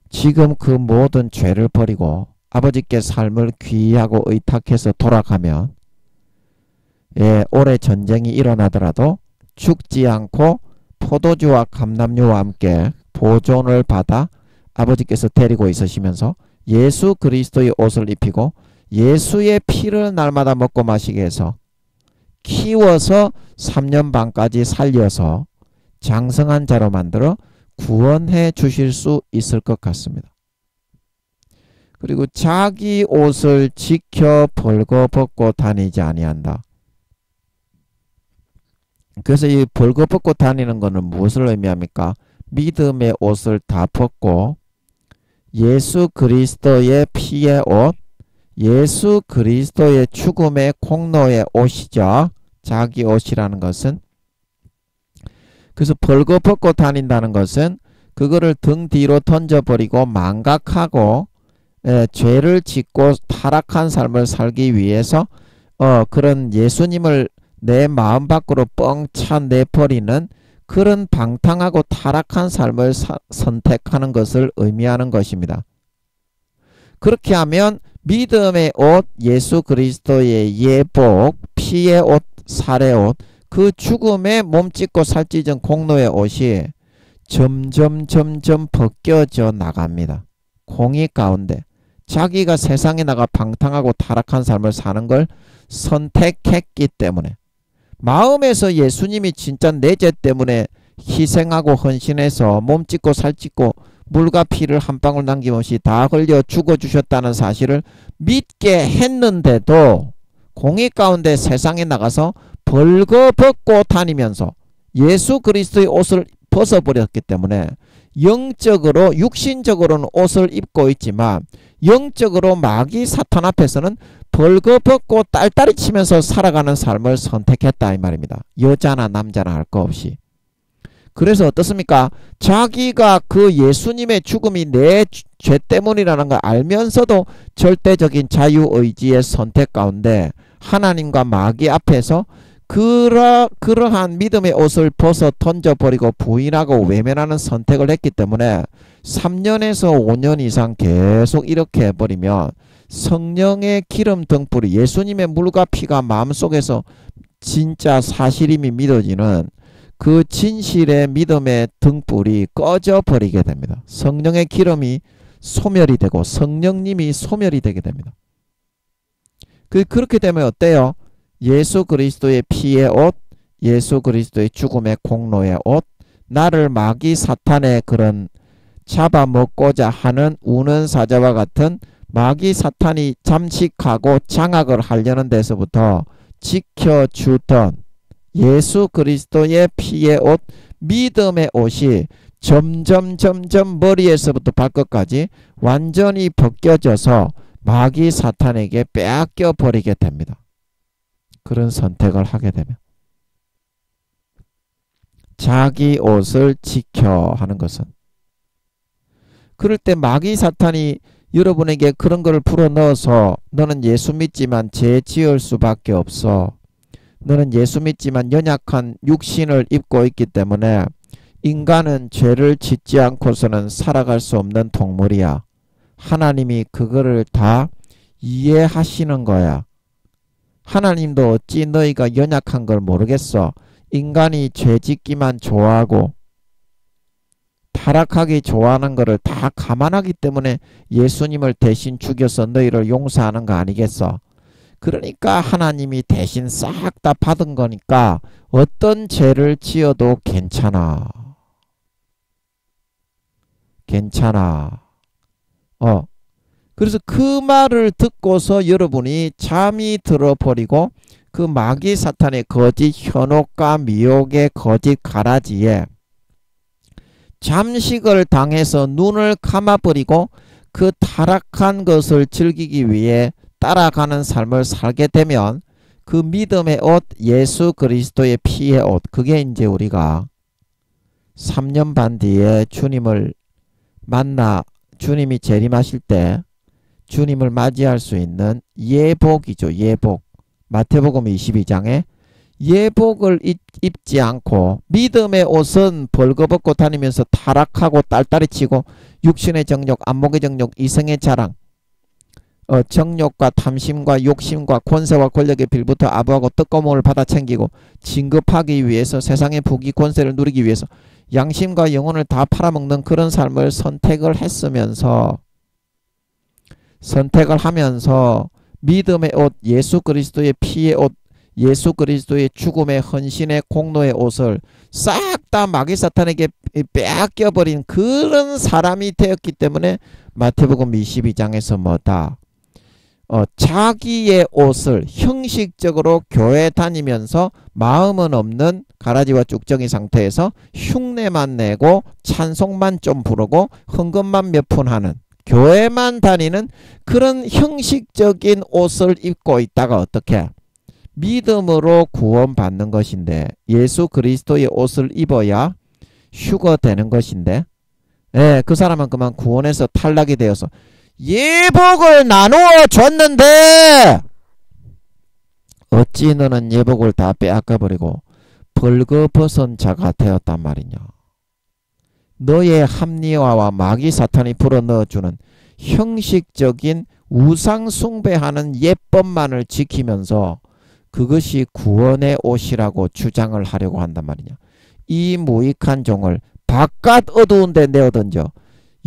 지금 그 모든 죄를 버리고 아버지께 삶을 귀하고 의탁해서 돌아가면 예, 올해 전쟁이 일어나더라도 죽지 않고 포도주와 감람류와 함께 보존을 받아 아버지께서 데리고 있으시면서 예수 그리스도의 옷을 입히고 예수의 피를 날마다 먹고 마시게 해서 키워서 3년 반까지 살려서 장성한 자로 만들어 구원해 주실 수 있을 것 같습니다. 그리고 자기 옷을 지켜 벌거벗고 다니지 아니한다. 그래서 이 벌거벗고 다니는 것은 무엇을 의미합니까? 믿음의 옷을 다 벗고 예수 그리스도의 피의 옷, 예수 그리스도의 죽음의 공로의 옷이죠. 자기 옷이라는 것은. 그래서 벌거벗고 다닌다는 것은 그거를 등 뒤로 던져버리고 망각하고 죄를 짓고 타락한 삶을 살기 위해서 그런 예수님을 내 마음 밖으로 뻥차 내버리는 그런 방탕하고 타락한 삶을 선택하는 것을 의미하는 것입니다. 그렇게 하면 믿음의 옷, 예수 그리스도의 예복, 피의 옷, 살의 옷, 그 죽음에 몸짓고 살찌던 공로의 옷이 점점 벗겨져 나갑니다. 공의 가운데 자기가 세상에 나가 방탕하고 타락한 삶을 사는 걸 선택했기 때문에, 마음에서 예수님이 진짜 내 죄 때문에 희생하고 헌신해서 몸 찢고 살 찢고 물과 피를 한 방울 남김없이 다 흘려 죽어주셨다는 사실을 믿게 했는데도 공의 가운데 세상에 나가서 벌거벗고 다니면서 예수 그리스도의 옷을 벗어버렸기 때문에 영적으로 육신적으로는 옷을 입고 있지만 영적으로 마귀 사탄 앞에서는 벌거벗고 딸딸이 치면서 살아가는 삶을 선택했다 이 말입니다. 여자나 남자나 할 거 없이. 그래서 어떻습니까? 자기가 그 예수님의 죽음이 내 죄 때문이라는 걸 알면서도 절대적인 자유의지의 선택 가운데 하나님과 마귀 앞에서 그러한 믿음의 옷을 벗어 던져버리고 부인하고 외면하는 선택을 했기 때문에 3년에서 5년 이상 계속 이렇게 해버리면 성령의 기름 등불이, 예수님의 물과 피가 마음속에서 진짜 사실임이 믿어지는 그 진실의 믿음의 등불이 꺼져버리게 됩니다. 성령의 기름이 소멸이 되고 성령님이 소멸이 되게 됩니다. 그렇게 되면 어때요? 예수 그리스도의 피의 옷, 예수 그리스도의 죽음의 공로의 옷, 나를 마귀 사탄의 그런 잡아먹고자 하는 우는 사자와 같은 마귀 사탄이 잠식하고 장악을 하려는 데서부터 지켜주던 예수 그리스도의 피의 옷, 믿음의 옷이 점점 머리에서부터 발끝까지 완전히 벗겨져서 마귀 사탄에게 빼앗겨 버리게 됩니다. 그런 선택을 하게 되면 자기 옷을 지켜 하는 것은, 그럴 때 마귀 사탄이 여러분에게 그런 걸 불어넣어서 너는 예수 믿지만 죄 지을 수밖에 없어, 너는 예수 믿지만 연약한 육신을 입고 있기 때문에 인간은 죄를 짓지 않고서는 살아갈 수 없는 동물이야, 하나님이 그거를 다 이해하시는 거야, 하나님도 어찌 너희가 연약한 걸 모르겠어, 인간이 죄 짓기만 좋아하고 타락하기 좋아하는 것을 다 감안하기 때문에 예수님을 대신 죽여서 너희를 용서하는 거 아니겠어. 그러니까 하나님이 대신 싹 다 받은 거니까 어떤 죄를 지어도 괜찮아. 그래서 그 말을 듣고서 여러분이 잠이 들어버리고 그 마귀 사탄의 거짓 현혹과 미혹의 거짓 가라지에 잠식을 당해서 눈을 감아버리고 그 타락한 것을 즐기기 위해 따라가는 삶을 살게 되면 그 믿음의 옷, 예수 그리스도의 피의 옷, 그게 이제 우리가 3년 반 뒤에 주님을 만나 주님이 재림하실 때 주님을 맞이할 수 있는 예복이죠. 예복. 마태복음 22장에 예복을 입지 않고 믿음의 옷은 벌거벗고 다니면서 타락하고 딸딸이 치고 육신의 정욕, 안목의 정욕, 이성의 자랑, 정욕과 탐심과 욕심과 권세와 권력의 빌부터 아부하고 떡고물을 받아 챙기고 진급하기 위해서 세상의 부귀 권세를 누리기 위해서 양심과 영혼을 다 팔아먹는 그런 삶을 선택을 하면서 믿음의 옷, 예수 그리스도의 피의 옷, 예수 그리스도의 죽음의 헌신의 공로의 옷을 싹 다 마귀 사탄에게 빼앗겨버린 그런 사람이 되었기 때문에 마태복음 22장에서 뭐다? 자기의 옷을 형식적으로 교회 다니면서 마음은 없는 가라지와 쭉정이 상태에서 흉내만 내고 찬송만 좀 부르고 헌금만 몇 푼 하는, 교회만 다니는 그런 형식적인 옷을 입고 있다가 어떻게? 믿음으로 구원받는 것인데, 예수 그리스도의 옷을 입어야 휴거되는 것인데, 그 사람은 그만 구원에서 탈락이 되어서 예복을 나누어 줬는데 어찌 너는 예복을 다 빼앗겨버리고 벌거벗은 자가 되었단 말이냐. 너의 합리화와 마귀 사탄이 불어넣어주는 형식적인 우상 숭배하는 예법만을 지키면서 그것이 구원의 옷이라고 주장을 하려고 한단 말이냐. 이 무익한 종을 바깥 어두운 데 내어던져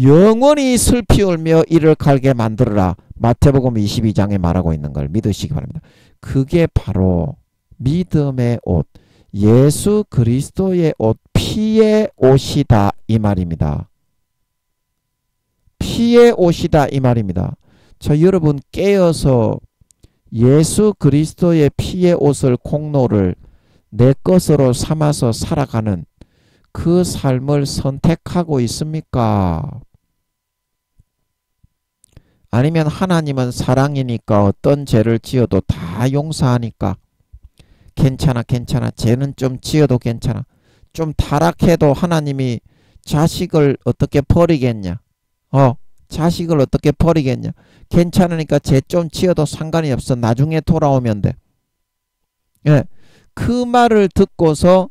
영원히 슬피 울며 이를 갈게 만들어라. 마태복음 22장에 말하고 있는 걸 믿으시기 바랍니다. 그게 바로 믿음의 옷, 예수 그리스도의 옷, 피의 옷이다 이 말입니다. 피의 옷이다 이 말입니다. 자, 여러분 깨어서 예수 그리스도의 피의 옷을, 공로를 내 것으로 삼아서 살아가는 그 삶을 선택하고 있습니까? 아니면 하나님은 사랑이니까 어떤 죄를 지어도 다 용서하니까 괜찮아 죄는 좀 지어도 괜찮아, 좀 타락해도 하나님이 자식을 어떻게 버리겠냐, 자식을 어떻게 버리겠냐, 괜찮으니까 죄 좀 지어도 상관이 없어, 나중에 돌아오면 돼. 예, 그 말을 듣고서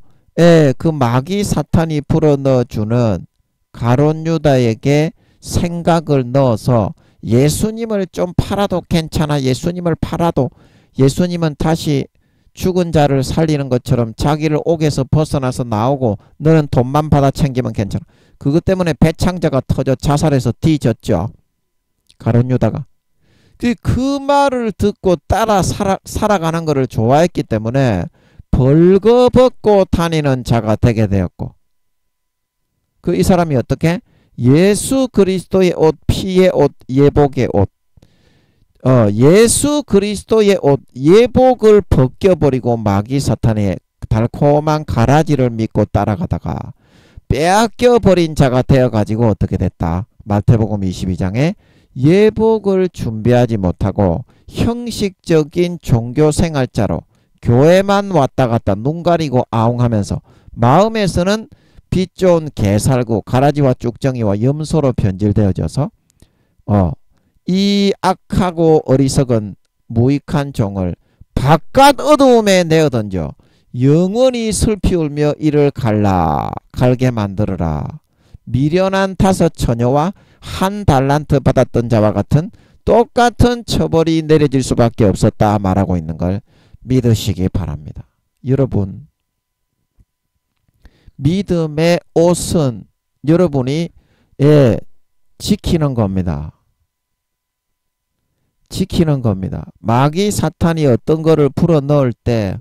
그 마귀 사탄이 불어넣어주는 가룟 유다에게 생각을 넣어서 예수님을 좀 팔아도 괜찮아, 예수님을 팔아도, 예수님은 다시 죽은 자를 살리는 것처럼 자기를 옥에서 벗어나서 나오고 너는 돈만 받아 챙기면 괜찮아. 그것 때문에 배창자가 터져 자살해서 뒤졌죠. 가룟 유다가. 그 말을 듣고 따라 살아가는 것을 좋아했기 때문에 벌거벗고 다니는 자가 되게 되었고, 이 사람이 어떻게? 예수 그리스도의 옷, 피의 옷, 예복의 옷, 예수 그리스도의 옷, 예복을 벗겨버리고 마귀 사탄의 달콤한 가라지를 믿고 따라가다가 빼앗겨버린 자가 되어가지고 어떻게 됐다? 마태복음 22장에 예복을 준비하지 못하고 형식적인 종교생활자로 교회만 왔다 갔다 눈 가리고 아웅하면서 마음에서는 빛 좋은 개살구, 가라지와 쭉정이와 염소로 변질되어져서 이 악하고 어리석은 무익한 종을 바깥 어두움에 내어던져 영원히 슬피 울며 이를 갈게 만들어라. 미련한 5 처녀와 1 달란트 받았던 자와 같은 똑같은 처벌이 내려질 수밖에 없었다 말하고 있는 걸 믿으시기 바랍니다. 여러분, 믿음의 옷은 여러분이 지키는 겁니다. 지키는 겁니다. 마귀 사탄이 어떤 거를 불어넣을 때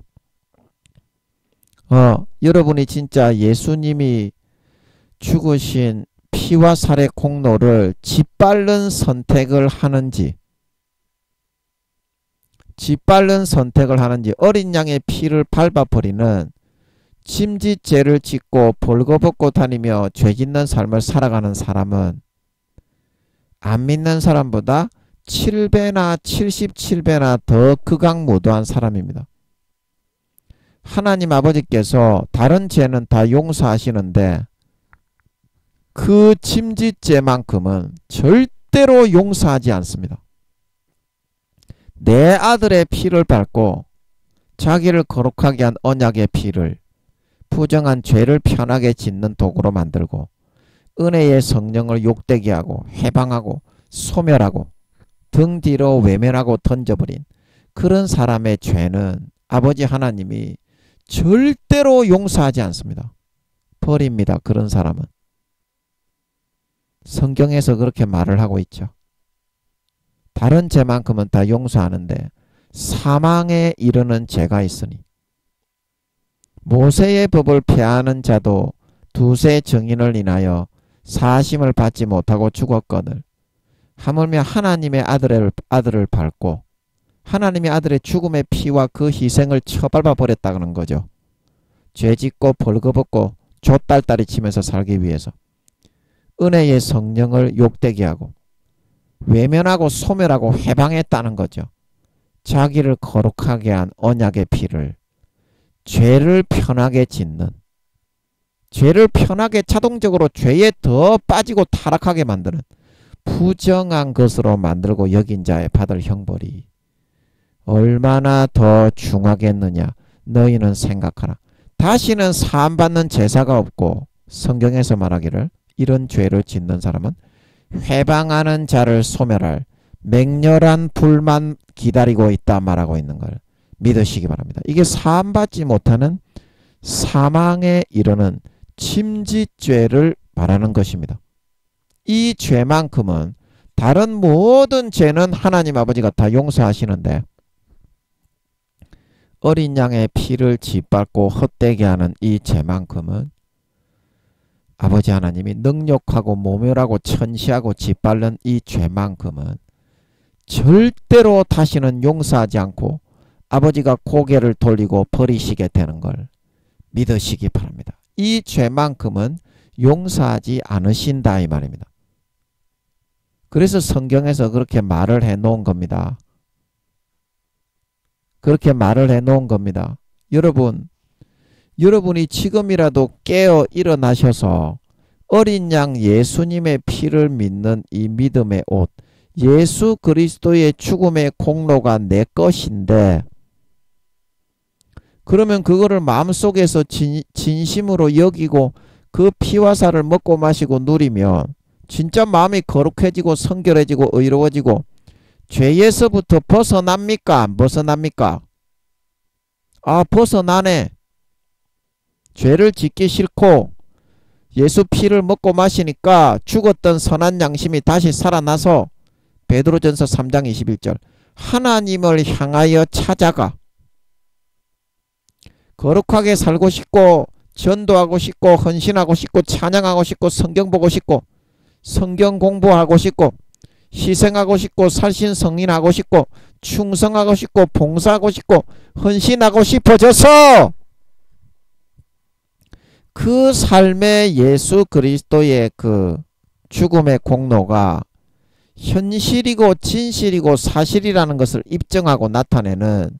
여러분이 진짜 예수님이 죽으신 피와 살의 공로를 짓밟는 선택을 하는지, 어린 양의 피를 밟아버리는 침짓죄를 짓고 벌거벗고 다니며 죄짓는 삶을 살아가는 사람은 안 믿는 사람보다 7배나 77배나 더 극악무도한 사람입니다. 하나님 아버지께서 다른 죄는 다 용서하시는데 그 침짓죄만큼은 절대로 용서하지 않습니다. 내 아들의 피를 밟고 자기를 거룩하게 한 언약의 피를 부정한 죄를 편하게 짓는 도구로 만들고 은혜의 성령을 욕되게 하고 해방하고 소멸하고 등 뒤로 외면하고 던져버린 그런 사람의 죄는 아버지 하나님이 절대로 용서하지 않습니다. 버립니다. 그런 사람은. 성경에서 그렇게 말을 하고 있죠. 다른 죄만큼은 다 용서하는데 사망에 이르는 죄가 있으니 모세의 법을 폐하는 자도 2세 증인을 인하여 사심을 받지 못하고 죽었거늘 하물며 하나님의 아들을 밟고 하나님의 아들의 죽음의 피와 그 희생을 처밟아 버렸다는 거죠. 죄짓고 벌거벗고 좆딸딸이 치면서 살기 위해서 은혜의 성령을 욕되게 하고 외면하고 소멸하고 해방했다는 거죠. 자기를 거룩하게 한 언약의 피를 죄를 편하게 짓는, 죄를 편하게 자동적으로 죄에 더 빠지고 타락하게 만드는 부정한 것으로 만들고 여긴 자에 받을 형벌이 얼마나 더 중하겠느냐 너희는 생각하라. 다시는 사함받는 제사가 없고 성경에서 말하기를 이런 죄를 짓는 사람은 회방하는 자를 소멸할 맹렬한 불만 기다리고 있다 말하고 있는 걸 믿으시기 바랍니다. 이게 사함받지 못하는 사망에 이르는 침짓죄를 말하는 것입니다. 이 죄만큼은 다른 모든 죄는 하나님 아버지가 다 용서하시는데 어린 양의 피를 짓밟고 헛되게 하는 이 죄만큼은 아버지 하나님이 능력하고 모멸하고 천시하고 짓밟는 이 죄만큼은 절대로 다시는 용서하지 않고 아버지가 고개를 돌리고 버리시게 되는 걸 믿으시기 바랍니다. 이 죄만큼은 용서하지 않으신다 이 말입니다. 그래서 성경에서 그렇게 말을 해 놓은 겁니다. 그렇게 말을 해 놓은 겁니다. 여러분이 지금이라도 깨어 일어나셔서 어린 양 예수님의 피를 믿는 이 믿음의 옷, 예수 그리스도의 죽음의 공로가 내 것인데 그러면 그거를 마음속에서 진심으로 여기고 그 피와 살을 먹고 마시고 누리면 진짜 마음이 거룩해지고 성결해지고 의로워지고 죄에서부터 벗어납니까? 안 벗어납니까? 아, 벗어나네. 죄를 짓기 싫고 예수 피를 먹고 마시니까 죽었던 선한 양심이 다시 살아나서 베드로전서 3장 21절 하나님을 향하여 찾아가 거룩하게 살고 싶고 전도하고 싶고 헌신하고 싶고 찬양하고 싶고 성경 보고 싶고 성경 공부하고 싶고 희생하고 싶고 살신성인하고 싶고 충성하고 싶고 봉사하고 싶고 헌신하고 싶어져서 그 삶의 예수 그리스도의 그 죽음의 공로가 현실이고 진실이고 사실이라는 것을 입증하고 나타내는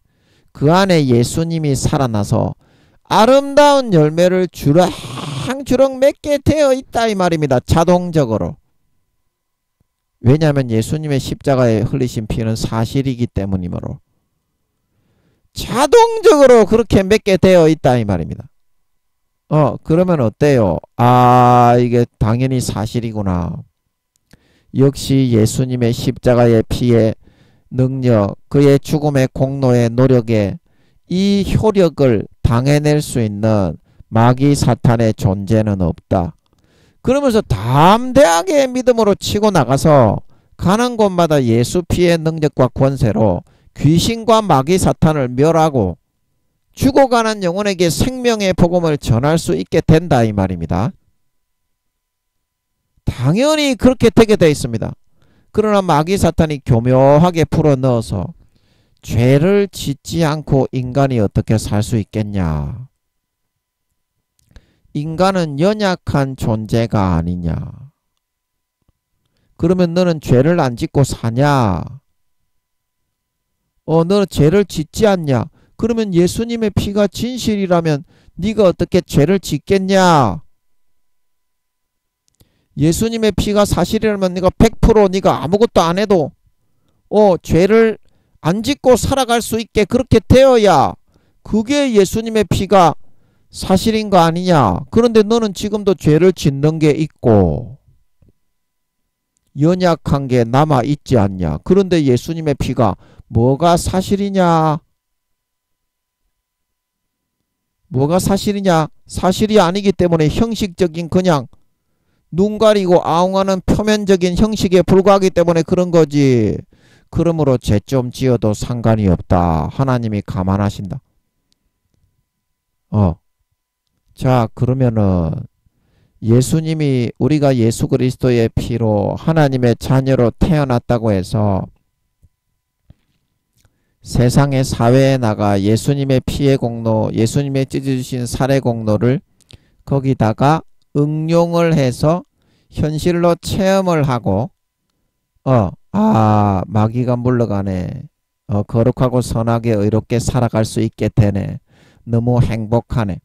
그 안에 예수님이 살아나서 아름다운 열매를 주렁주렁 맺게 되어 있다 이 말입니다. 자동적으로. 왜냐하면 예수님의 십자가에 흘리신 피는 사실이기 때문이므로 자동적으로 그렇게 맺게 되어 있다 이 말입니다. 그러면 어때요? 아, 이게 당연히 사실이구나. 역시 예수님의 십자가의 피의 능력, 그의 죽음의 공로의 노력에 이 효력을 당해낼 수 있는 마귀 사탄의 존재는 없다. 그러면서 담대하게 믿음으로 치고 나가서 가는 곳마다 예수 피의 능력과 권세로 귀신과 마귀 사탄을 멸하고 죽어가는 영혼에게 생명의 복음을 전할 수 있게 된다 이 말입니다. 당연히 그렇게 되게 되어 있습니다. 그러나 마귀 사탄이 교묘하게 풀어넣어서 죄를 짓지 않고 인간이 어떻게 살 수 있겠냐. 인간은 연약한 존재가 아니냐. 그러면 너는 죄를 안 짓고 사냐. 너는 죄를 짓지 않냐. 그러면 예수님의 피가 진실이라면 네가 어떻게 죄를 짓겠냐. 예수님의 피가 사실이라면 네가 100% 네가 아무것도 안 해도 죄를 안 짓고 살아갈 수 있게 그렇게 되어야 그게 예수님의 피가 사실인 거 아니냐. 그런데 너는 지금도 죄를 짓는 게 있고 연약한 게 남아 있지 않냐. 그런데 예수님의 피가 뭐가 사실이냐. 뭐가 사실이냐. 사실이 아니기 때문에 형식적인 그냥 눈 가리고 아웅하는 표면적인 형식에 불과하기 때문에 그런 거지. 그러므로 죄 좀 지어도 상관이 없다. 하나님이 감안하신다. 자, 그러면은 예수님이 우리가 예수 그리스도의 피로 하나님의 자녀로 태어났다고 해서 세상의 사회에 나가 예수님의 피의 공로, 예수님의 찢어주신 살의 공로를 거기다가 응용을 해서 현실로 체험을 하고 마귀가 물러가네. 거룩하고 선하게 의롭게 살아갈 수 있게 되네. 너무 행복하네.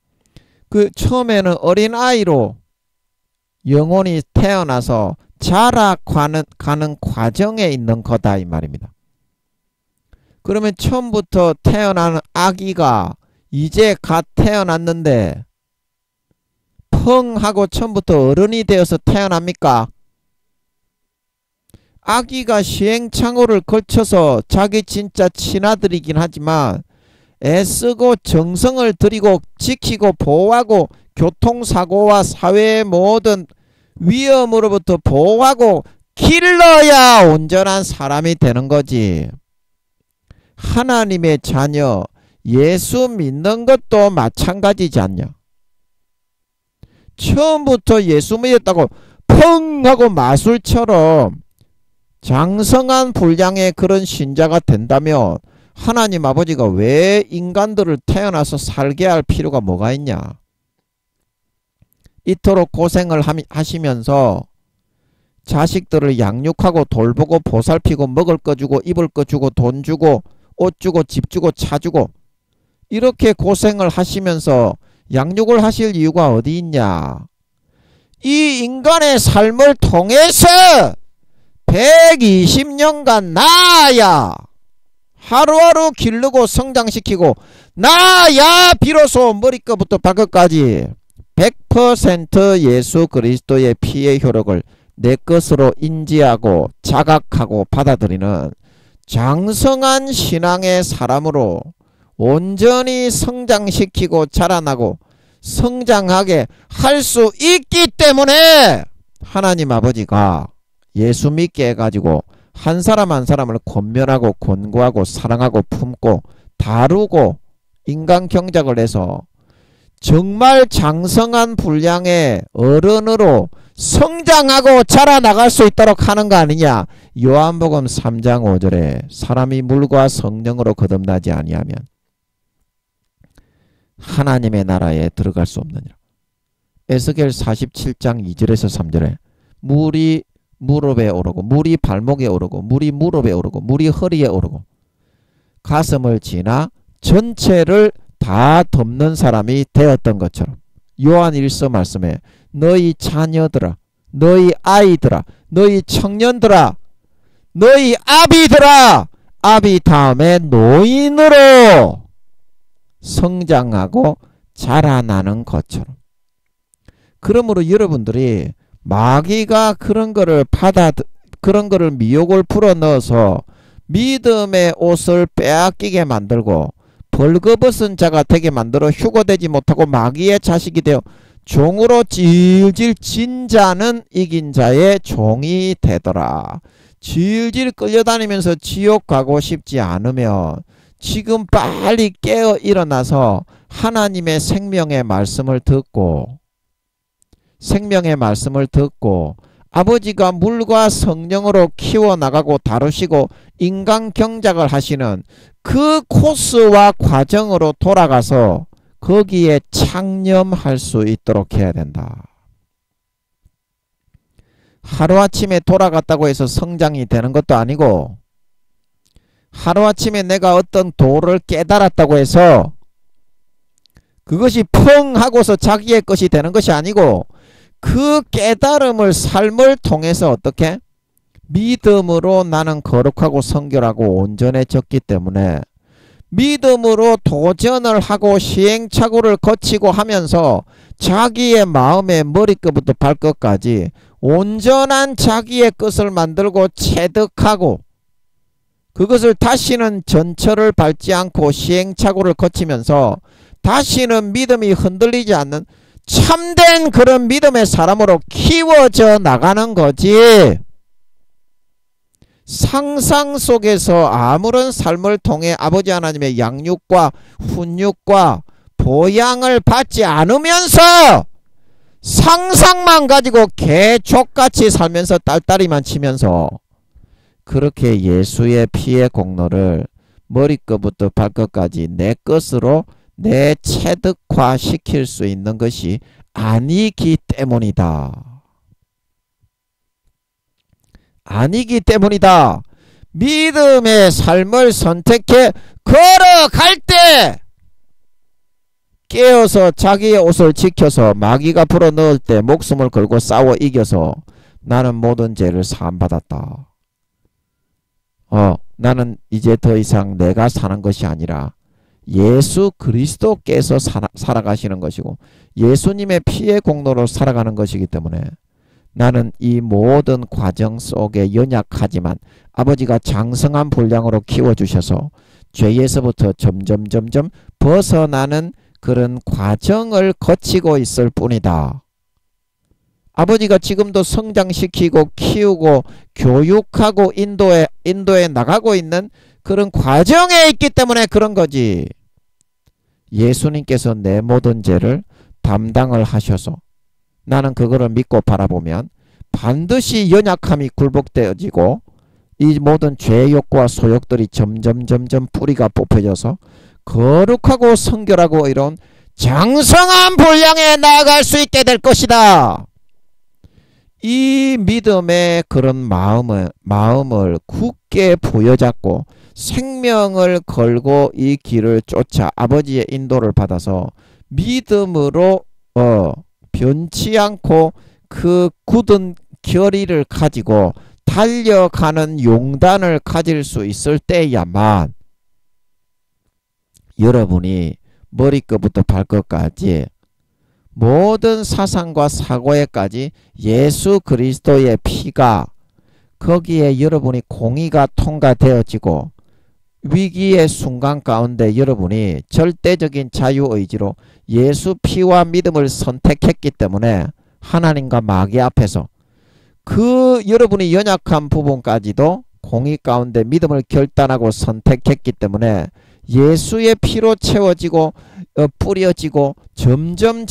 그 처음에는 어린아이로 영혼이 태어나서 자라가는 과정에 있는 거다 이 말입니다. 그러면 처음부터 태어나는 아기가 이제 갓 태어났는데 펑 하고 처음부터 어른이 되어서 태어납니까? 아기가 시행착오를 거쳐서 자기 진짜 친아들이긴 하지만 애쓰고 정성을 들이고 지키고 보호하고 교통사고와 사회의 모든 위험으로부터 보호하고 길러야 온전한 사람이 되는 거지. 하나님의 자녀 예수 믿는 것도 마찬가지지 않냐. 처음부터 예수 믿었다고 펑 하고 마술처럼 장성한 분량의 그런 신자가 된다면 하나님 아버지가 왜 인간들을 태어나서 살게 할 필요가 뭐가 있냐. 이토록 고생을 하시면서 자식들을 양육하고 돌보고 보살피고 먹을 거 주고 입을 거 주고 돈 주고 옷 주고 집 주고 차 주고 이렇게 고생을 하시면서 양육을 하실 이유가 어디 있냐. 이 인간의 삶을 통해서 120년간 나야 하루하루 기르고 성장시키고 나야 비로소 머리끝부터 발끝까지 100% 예수 그리스도의 피의 효력을 내 것으로 인지하고 자각하고 받아들이는 장성한 신앙의 사람으로 온전히 성장시키고 자라나고 성장하게 할 수 있기 때문에 하나님 아버지가 예수 믿게 해가지고 한 사람 한 사람을 권면하고 권고하고 사랑하고 품고 다루고 인간 경작을 해서 정말 장성한 분량의 어른으로 성장하고 자라나갈 수 있도록 하는 거 아니냐. 요한복음 3장 5절에 사람이 물과 성령으로 거듭나지 아니하면 하나님의 나라에 들어갈 수 없느니라. 에스겔 47장 2절에서 3절에 물이 무릎에 오르고 물이 발목에 오르고 물이 무릎에 오르고 물이 허리에 오르고 가슴을 지나 전체를 다 덮는 사람이 되었던 것처럼 요한 1서 말씀에 너희 자녀들아 너희 아이들아 너희 청년들아 너희 아비들아 아비 다음에 노인으로 성장하고 자라나는 것처럼. 그러므로 여러분들이 마귀가 그런 거를 그런 거를 미혹을 불어넣어서 믿음의 옷을 빼앗기게 만들고 벌거벗은 자가 되게 만들어 휴거되지 못하고 마귀의 자식이 되어 종으로 질질 진 자는 이긴 자의 종이 되더라. 질질 끌려다니면서 지옥 가고 싶지 않으면 지금 빨리 깨어 일어나서 하나님의 생명의 말씀을 듣고 아버지가 물과 성령으로 키워나가고 다루시고 인간 경작을 하시는 그 코스와 과정으로 돌아가서 거기에 창념할 수 있도록 해야 된다. 하루아침에 돌아갔다고 해서 성장이 되는 것도 아니고 하루아침에 내가 어떤 도를 깨달았다고 해서 그것이 펑 하고서 자기의 것이 되는 것이 아니고 그 깨달음을 삶을 통해서 어떻게? 믿음으로 나는 거룩하고 성결하고 온전해졌기 때문에 믿음으로 도전을 하고 시행착오를 거치고 하면서 자기의 마음의 머리끝부터 발끝까지 온전한 자기의 것을 만들고 체득하고 그것을 다시는 전철을 밟지 않고 시행착오를 거치면서 다시는 믿음이 흔들리지 않는 참된 그런 믿음의 사람으로 키워져 나가는 거지. 상상 속에서 아무런 삶을 통해 아버지 하나님의 양육과 훈육과 보양을 받지 않으면서 상상만 가지고 개족같이 살면서 딸딸이만 치면서 그렇게 예수의 피의 공로를 머리끝부터 발끝까지 내 것으로 내 체득화 시킬 수 있는 것이 아니기 때문이다. 아니기 때문이다. 믿음의 삶을 선택해 걸어갈 때 깨어서 자기의 옷을 지켜서 마귀가 불어넣을 때 목숨을 걸고 싸워 이겨서 나는 모든 죄를 사함받았다. 나는 이제 더 이상 내가 사는 것이 아니라 예수 그리스도께서 살아가시는 것이고 예수님의 피의 공로로 살아가는 것이기 때문에 나는 이 모든 과정 속에 연약하지만 아버지가 장성한 분량으로 키워주셔서 죄에서부터 점점 벗어나는 그런 과정을 거치고 있을 뿐이다. 아버지가 지금도 성장시키고 키우고 교육하고 인도에 나가고 있는 그런 과정에 있기 때문에 그런 거지. 예수님께서 내 모든 죄를 담당을 하셔서 나는 그거를 믿고 바라보면 반드시 연약함이 굴복되어지고 이 모든 죄욕과 소욕들이 점점 뿌리가 뽑혀져서 거룩하고 성결하고 이런 장성한 분량에 나아갈 수 있게 될 것이다. 이 믿음의 그런 마음을 굳게 부여잡고 생명을 걸고 이 길을 쫓아 아버지의 인도를 받아서 믿음으로 변치 않고 그 굳은 결의를 가지고 달려가는 용단을 가질 수 있을 때야만 여러분이 머리끝부터 발끝까지 모든 사상과 사고에까지 예수 그리스도의 피가 거기에 여러분이 공의가 통과되어지고 위기의 순간 가운데 여러분이 절대적인 자유의지로 예수 피와 믿음을 선택했기 때문에 하나님과 마귀 앞에서 그 여러분이 연약한 부분까지도 공의 가운데 믿음을 결단하고 선택했기 때문에 예수의 피로 채워지고 뿌려지고 점점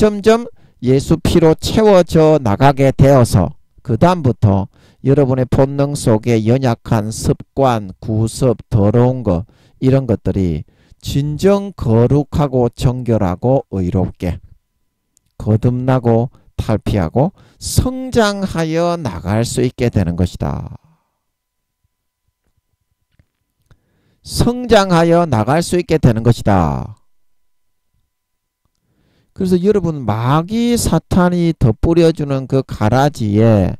예수 피로 채워져 나가게 되어서 그 다음부터 여러분의 본능 속에 연약한 습관, 구습, 더러운 것 이런 것들이 진정 거룩하고 정결하고 의롭게 거듭나고 탈피하고 성장하여 나갈 수 있게 되는 것이다. 성장하여 나갈 수 있게 되는 것이다. 그래서 여러분 마귀 사탄이 덧뿌려주는 그 가라지에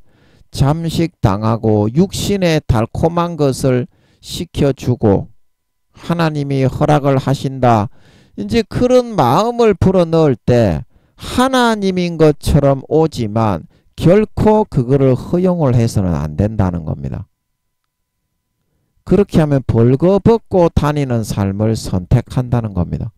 잠식당하고 육신의 달콤한 것을 시켜주고 하나님이 허락을 하신다. 이제 그런 마음을 불어넣을 때 하나님인 것처럼 오지만 결코 그거를 허용을 해서는 안 된다는 겁니다. 그렇게 하면 벌거벗고 다니는 삶을 선택한다는 겁니다.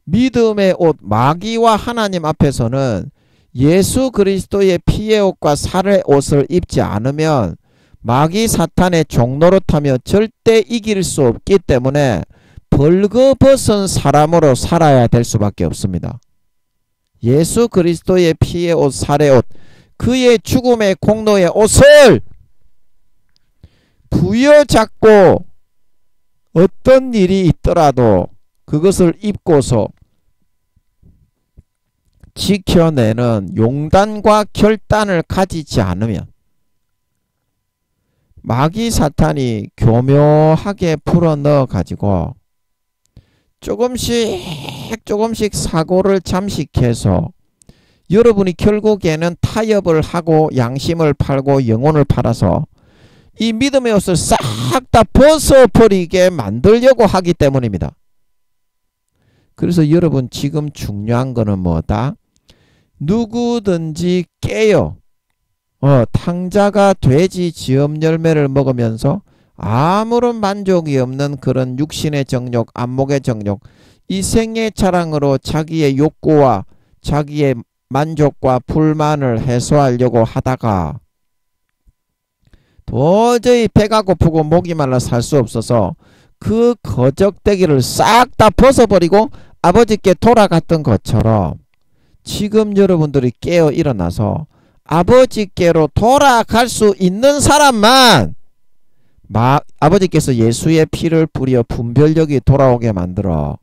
믿음의 옷, 마귀와 하나님 앞에서는 예수 그리스도의 피의 옷과 살의 옷을 입지 않으면 마귀 사탄의 종노릇하며 절대 이길 수 없기 때문에 벌거벗은 사람으로 살아야 될 수밖에 없습니다. 예수 그리스도의 피의 옷, 살의 옷, 그의 죽음의 공로의 옷을 부여잡고 어떤 일이 있더라도 그것을 입고서 지켜내는 용단과 결단을 가지지 않으면 마귀 사탄이 교묘하게 풀어넣어 가지고 조금씩 사고를 잠식해서 여러분이 결국에는 타협을 하고 양심을 팔고 영혼을 팔아서 이 믿음의 옷을 싹 다 벗어버리게 만들려고 하기 때문입니다. 그래서 여러분 지금 중요한 거는 뭐다? 누구든지 깨어 탕자가 돼지 지엄 열매를 먹으면서 아무런 만족이 없는 그런 육신의 정욕, 안목의 정욕, 이 생의 자랑으로 자기의 욕구와 자기의 만족과 불만을 해소하려고 하다가 도저히 배가 고프고 목이 말라 살 수 없어서 그 거적대기를 싹 다 벗어버리고 아버지께 돌아갔던 것처럼 지금 여러분들이 깨어 일어나서 아버지께로 돌아갈 수 있는 사람만 아버지께서 예수의 피를 뿌려 분별력이 돌아오게 만들어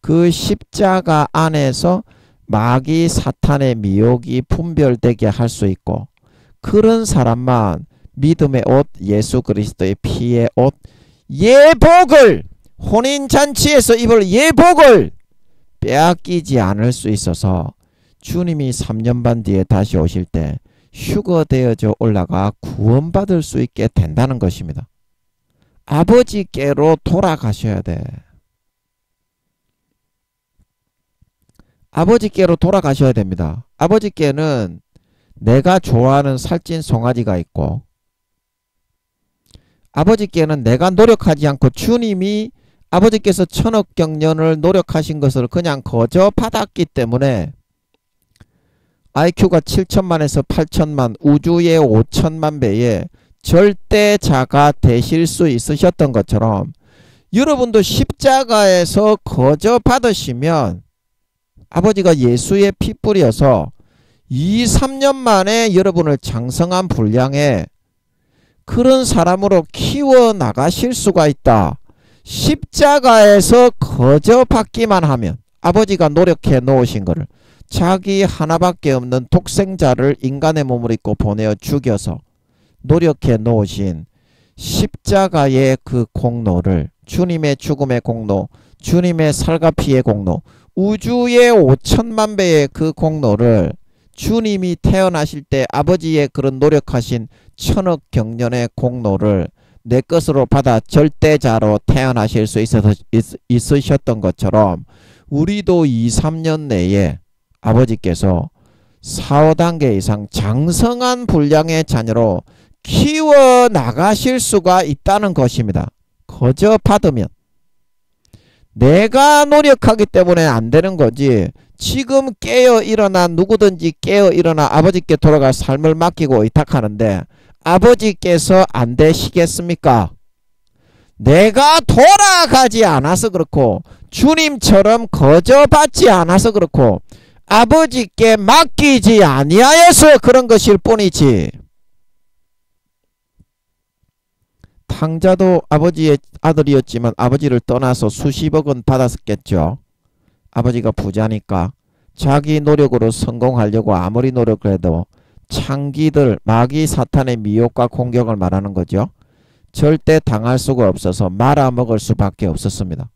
그 십자가 안에서 마귀 사탄의 미혹이 분별되게 할 수 있고 그런 사람만 믿음의 옷, 예수 그리스도의 피의 옷, 예복을 혼인잔치에서 입을 예복을 빼앗기지 않을 수 있어서 주님이 3년 반 뒤에 다시 오실 때 휴거되어져 올라가 구원받을 수 있게 된다는 것입니다. 아버지께로 돌아가셔야 돼. 아버지께로 돌아가셔야 됩니다. 아버지께는 내가 좋아하는 살찐 송아지가 있고 아버지께는 내가 노력하지 않고 주님이 아버지께서 천억 경년을 노력하신 것을 그냥 거저 받았기 때문에 IQ가 7천만에서 8천만, 우주의 5천만 배의 절대자가 되실 수 있으셨던 것처럼 여러분도 십자가에서 거저 받으시면 아버지가 예수의 피 뿌려서 2, 3년 만에 여러분을 장성한 분량의 그런 사람으로 키워 나가실 수가 있다. 십자가에서 거저 받기만 하면 아버지가 노력해 놓으신 것을 자기 하나밖에 없는 독생자를 인간의 몸을 입고 보내어 죽여서 노력해 놓으신 십자가의 그 공로를, 주님의 죽음의 공로, 주님의 살과 피의 공로, 우주의 5천만 배의 그 공로를 주님이 태어나실 때 아버지의 그런 노력하신 천억 경년의 공로를 내 것으로 받아 절대자로 태어나실 수 있으셨던 것처럼 우리도 2, 3년 내에 아버지께서 4, 5단계 이상 장성한 분량의 자녀로 키워 나가실 수가 있다는 것입니다. 거저 받으면. 내가 노력하기 때문에 안 되는 거지. 지금 깨어 일어나 누구든지 깨어 일어나 아버지께 돌아갈 삶을 맡기고 의탁하는데 아버지께서 안 되시겠습니까? 내가 돌아가지 않아서 그렇고 주님처럼 거저 받지 않아서 그렇고 아버지께 맡기지 아니하여서 그런 것일 뿐이지. 탕자도 아버지의 아들이었지만 아버지를 떠나서 수십억은 받았겠죠. 아버지가 부자니까 자기 노력으로 성공하려고 아무리 노력을 해도 창기들, 마귀 사탄의 미혹과 공격을 말하는 거죠. 절대 당할 수가 없어서 말아먹을 수밖에 없었습니다.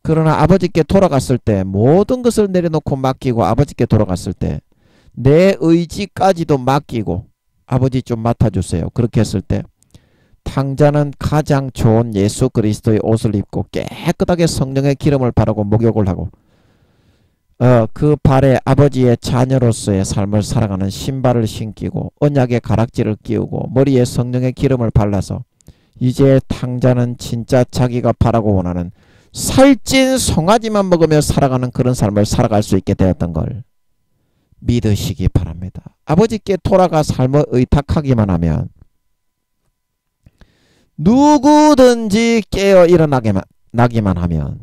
그러나 아버지께 돌아갔을 때 모든 것을 내려놓고 맡기고 아버지께 돌아갔을 때 내 의지까지도 맡기고 아버지 좀 맡아주세요. 그렇게 했을 때 탕자는 가장 좋은 예수 그리스도의 옷을 입고 깨끗하게 성령의 기름을 바르고 목욕을 하고 그 발에 아버지의 자녀로서의 삶을 살아가는 신발을 신기고 언약의 가락지를 끼우고 머리에 성령의 기름을 발라서 이제 탕자는 진짜 자기가 바라고 원하는 살찐 송아지만 먹으며 살아가는 그런 삶을 살아갈 수 있게 되었던 걸 믿으시기 바랍니다. 아버지께 돌아가 삶을 의탁하기만 하면 누구든지 깨어 일어나기만 하면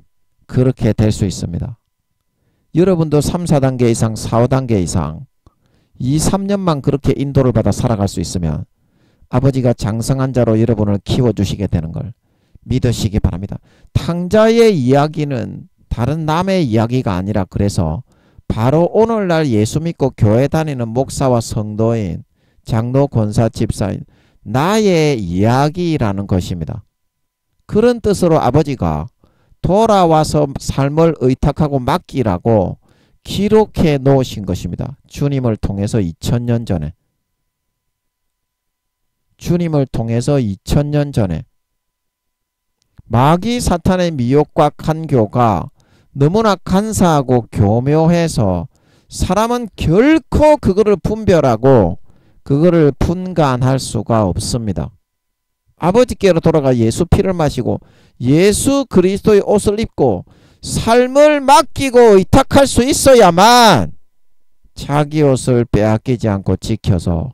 그렇게 될 수 있습니다. 여러분도 3, 4단계 이상, 4, 5단계 이상 2, 3년만 그렇게 인도를 받아 살아갈 수 있으면 아버지가 장성한 자로 여러분을 키워주시게 되는 걸 믿으시기 바랍니다. 탕자의 이야기는 다른 남의 이야기가 아니라 그래서 바로 오늘날 예수 믿고 교회 다니는 목사와 성도인 장로, 권사, 집사인 나의 이야기라는 것입니다. 그런 뜻으로 아버지가 돌아와서 삶을 의탁하고 맡기라고 기록해 놓으신 것입니다. 주님을 통해서 2000년 전에 주님을 통해서 2000년 전에 마귀 사탄의 미혹과 간교가 너무나 간사하고 교묘해서 사람은 결코 그거를 분별하고 그거를 분간할 수가 없습니다. 아버지께로 돌아가 예수 피를 마시고 예수 그리스도의 옷을 입고 삶을 맡기고 의탁할 수 있어야만 자기 옷을 빼앗기지 않고 지켜서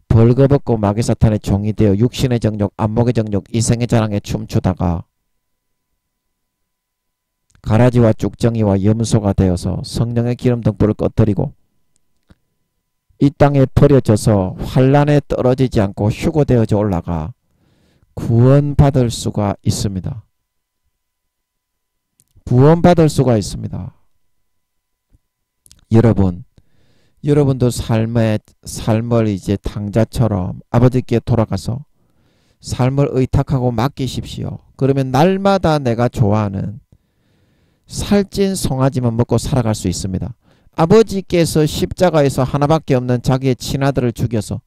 벌거벗고 마귀 사탄의 종이 되어 육신의 정욕, 안목의 정욕, 이생의 자랑에 춤추다가 가라지와 쭉정이와 염소가 되어서 성령의 기름 등불을 꺼뜨리고 이 땅에 버려져서 환란에 떨어지지 않고 휴고되어져 올라가 구원받을 수가 있습니다. 구원받을 수가 있습니다. 여러분도 삶을 이제 탕자처럼 아버지께 돌아가서 삶을 의탁하고 맡기십시오. 그러면 날마다 내가 좋아하는 살찐 송아지만 먹고 살아갈 수 있습니다. 아버지께서 십자가에서 하나밖에 없는 자기의 친아들을 죽여서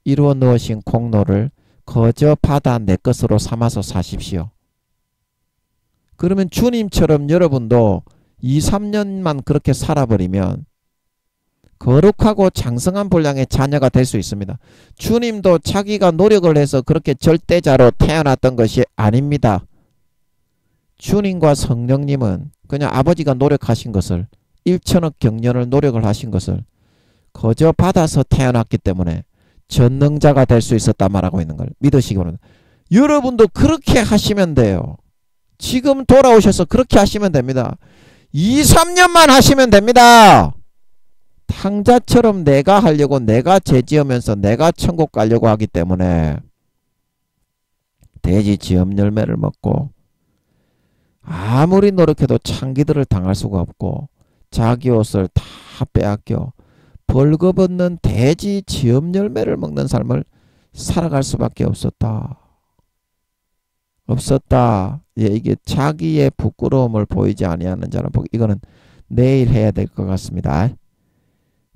이루어 넣으신 공로를 거저 받아 내 것으로 삼아서 사십시오. 그러면 주님처럼 여러분도 2, 3년만 그렇게 살아버리면 거룩하고 장성한 분량의 자녀가 될 수 있습니다. 주님도 자기가 노력을 해서 그렇게 절대자로 태어났던 것이 아닙니다. 주님과 성령님은 그냥 아버지가 노력하신 것을 1천억 경년을 노력을 하신 것을 거저 받아서 태어났기 때문에 전능자가 될 수 있었다 말하고 있는 걸 믿으시기 바랍니다. 여러분도 그렇게 하시면 돼요. 지금 돌아오셔서 그렇게 하시면 됩니다. 2, 3년만 하시면 됩니다. 탕자처럼 내가 하려고 내가 죄지으면서 내가 천국 가려고 하기 때문에 돼지 지엄 열매를 먹고 아무리 노력해도 창기들을 당할 수가 없고 자기 옷을 다 빼앗겨 벌거벗는 돼지 지엄 열매를 먹는 삶을 살아갈 수밖에 없었다. 예, 이게 자기의 부끄러움을 보이지 아니하는 자는 이거는 내일 해야 될 것 같습니다.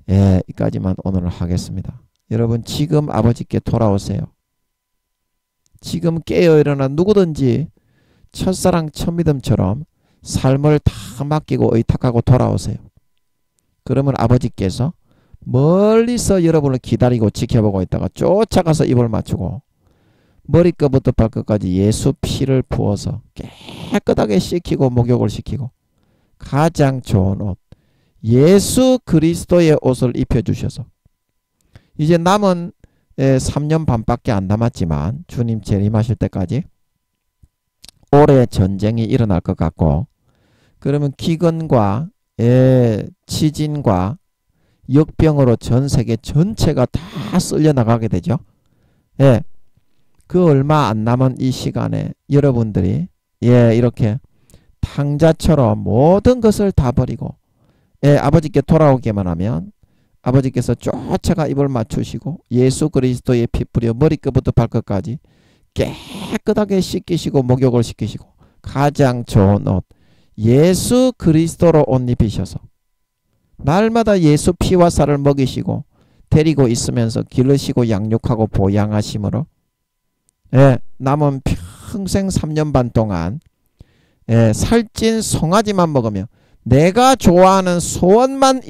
예, 여기까지만 오늘 하겠습니다. 여러분 지금 아버지께 돌아오세요. 지금 깨어 일어나 누구든지 첫사랑 첫믿음처럼 삶을 다 맡기고 의탁하고 돌아오세요. 그러면 아버지께서 멀리서 여러분을 기다리고 지켜보고 있다가 쫓아가서 입을 맞추고 머리끝부터 발끝까지 예수 피를 부어서 깨끗하게 씻기고 목욕을 시키고 가장 좋은 옷 예수 그리스도의 옷을 입혀주셔서 이제 남은 3년 반밖에 안 남았지만 주님 재림하실 때까지 올해 전쟁이 일어날 것 같고 그러면 기근과 지진과 역병으로 전 세계 전체가 다 쓸려 나가게 되죠. 예, 그 얼마 안 남은 이 시간에 여러분들이 이렇게 탕자처럼 모든 것을 다 버리고 아버지께 돌아오기만 하면 아버지께서 쫓아가 입을 맞추시고 예수 그리스도의 피 뿌려 머리끝부터 발끝까지 깨끗하게 씻기시고 목욕을 시키시고 가장 좋은 옷 예수 그리스도로 옷 입히셔서 날마다 예수 피와 살을 먹이시고 데리고 있으면서 기르시고 양육하고 보양하심으로 남은 평생 3년 반 동안 살찐 송아지만 먹으며 내가 좋아하는 소원만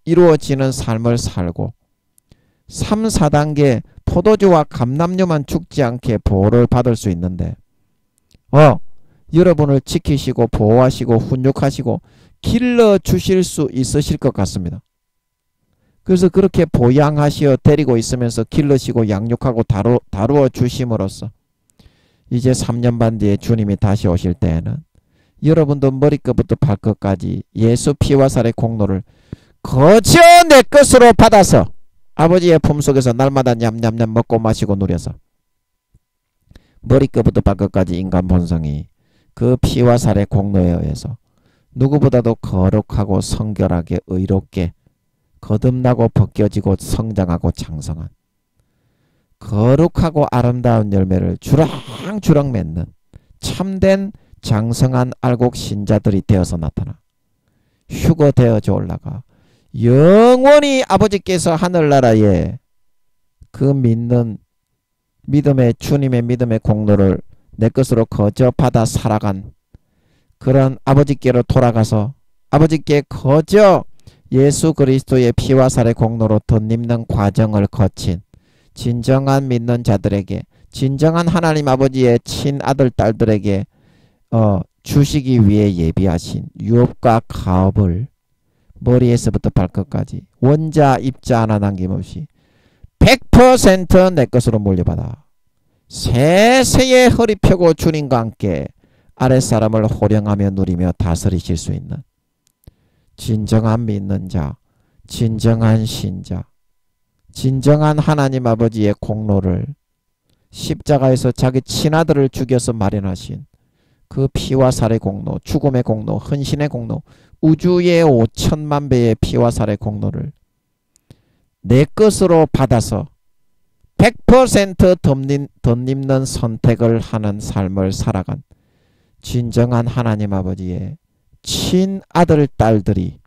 이루어지는 삶을 살고 3, 4단계 포도주와 감람류만 죽지 않게 보호를 받을 수 있는데 여러분을 지키시고 보호하시고 훈육하시고 길러주실 수 있으실 것 같습니다. 그래서 그렇게 보양하시어 데리고 있으면서 길러시고 양육하고 다루어 주심으로써 이제 3년 반 뒤에 주님이 다시 오실 때에는 여러분도 머리끝부터 발끝까지 예수 피와 살의 공로를 거저 내 것으로 받아서 아버지의 품속에서 날마다 냠냠냠 먹고 마시고 누려서 머리끝부터 발끝까지 인간 본성이 그 피와 살의 공로에 의해서 누구보다도 거룩하고 성결하게 의롭게 거듭나고 벗겨지고 성장하고 장성한 거룩하고 아름다운 열매를 주렁주렁 맺는 참된 장성한 알곡 신자들이 되어서 나타나 휴거되어져 올라가 영원히 아버지께서 하늘나라에 그 믿음의 주님의 믿음의 공로를 내 것으로 거저 받아 살아간 그런 아버지께로 돌아가서 아버지께 거저 예수 그리스도의 피와 살의 공로로 덧입는 과정을 거친 진정한 믿는 자들에게 진정한 하나님 아버지의 친아들 딸들에게 주시기 위해 예비하신 유업과 가업을 머리에서부터 발끝까지 원자 입자 하나 남김없이 100% 내 것으로 물려받아 세세에 허리 펴고 주님과 함께 아랫사람을 호령하며 누리며 다스리실 수 있는 진정한 믿는 자, 진정한 신자, 진정한 하나님 아버지의 공로를 십자가에서 자기 친아들을 죽여서 마련하신 그 피와 살의 공로, 죽음의 공로, 헌신의 공로, 우주의 5천만 배의 피와 살의 공로를 내 것으로 받아서 100% 덧입는 선택을 하는 삶을 살아간 진정한 하나님 아버지의 친아들 딸들이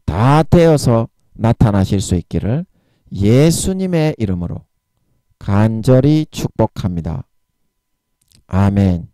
다 되어서 나타나실 수 있기를 예수님의 이름으로 간절히 축복합니다. 아멘.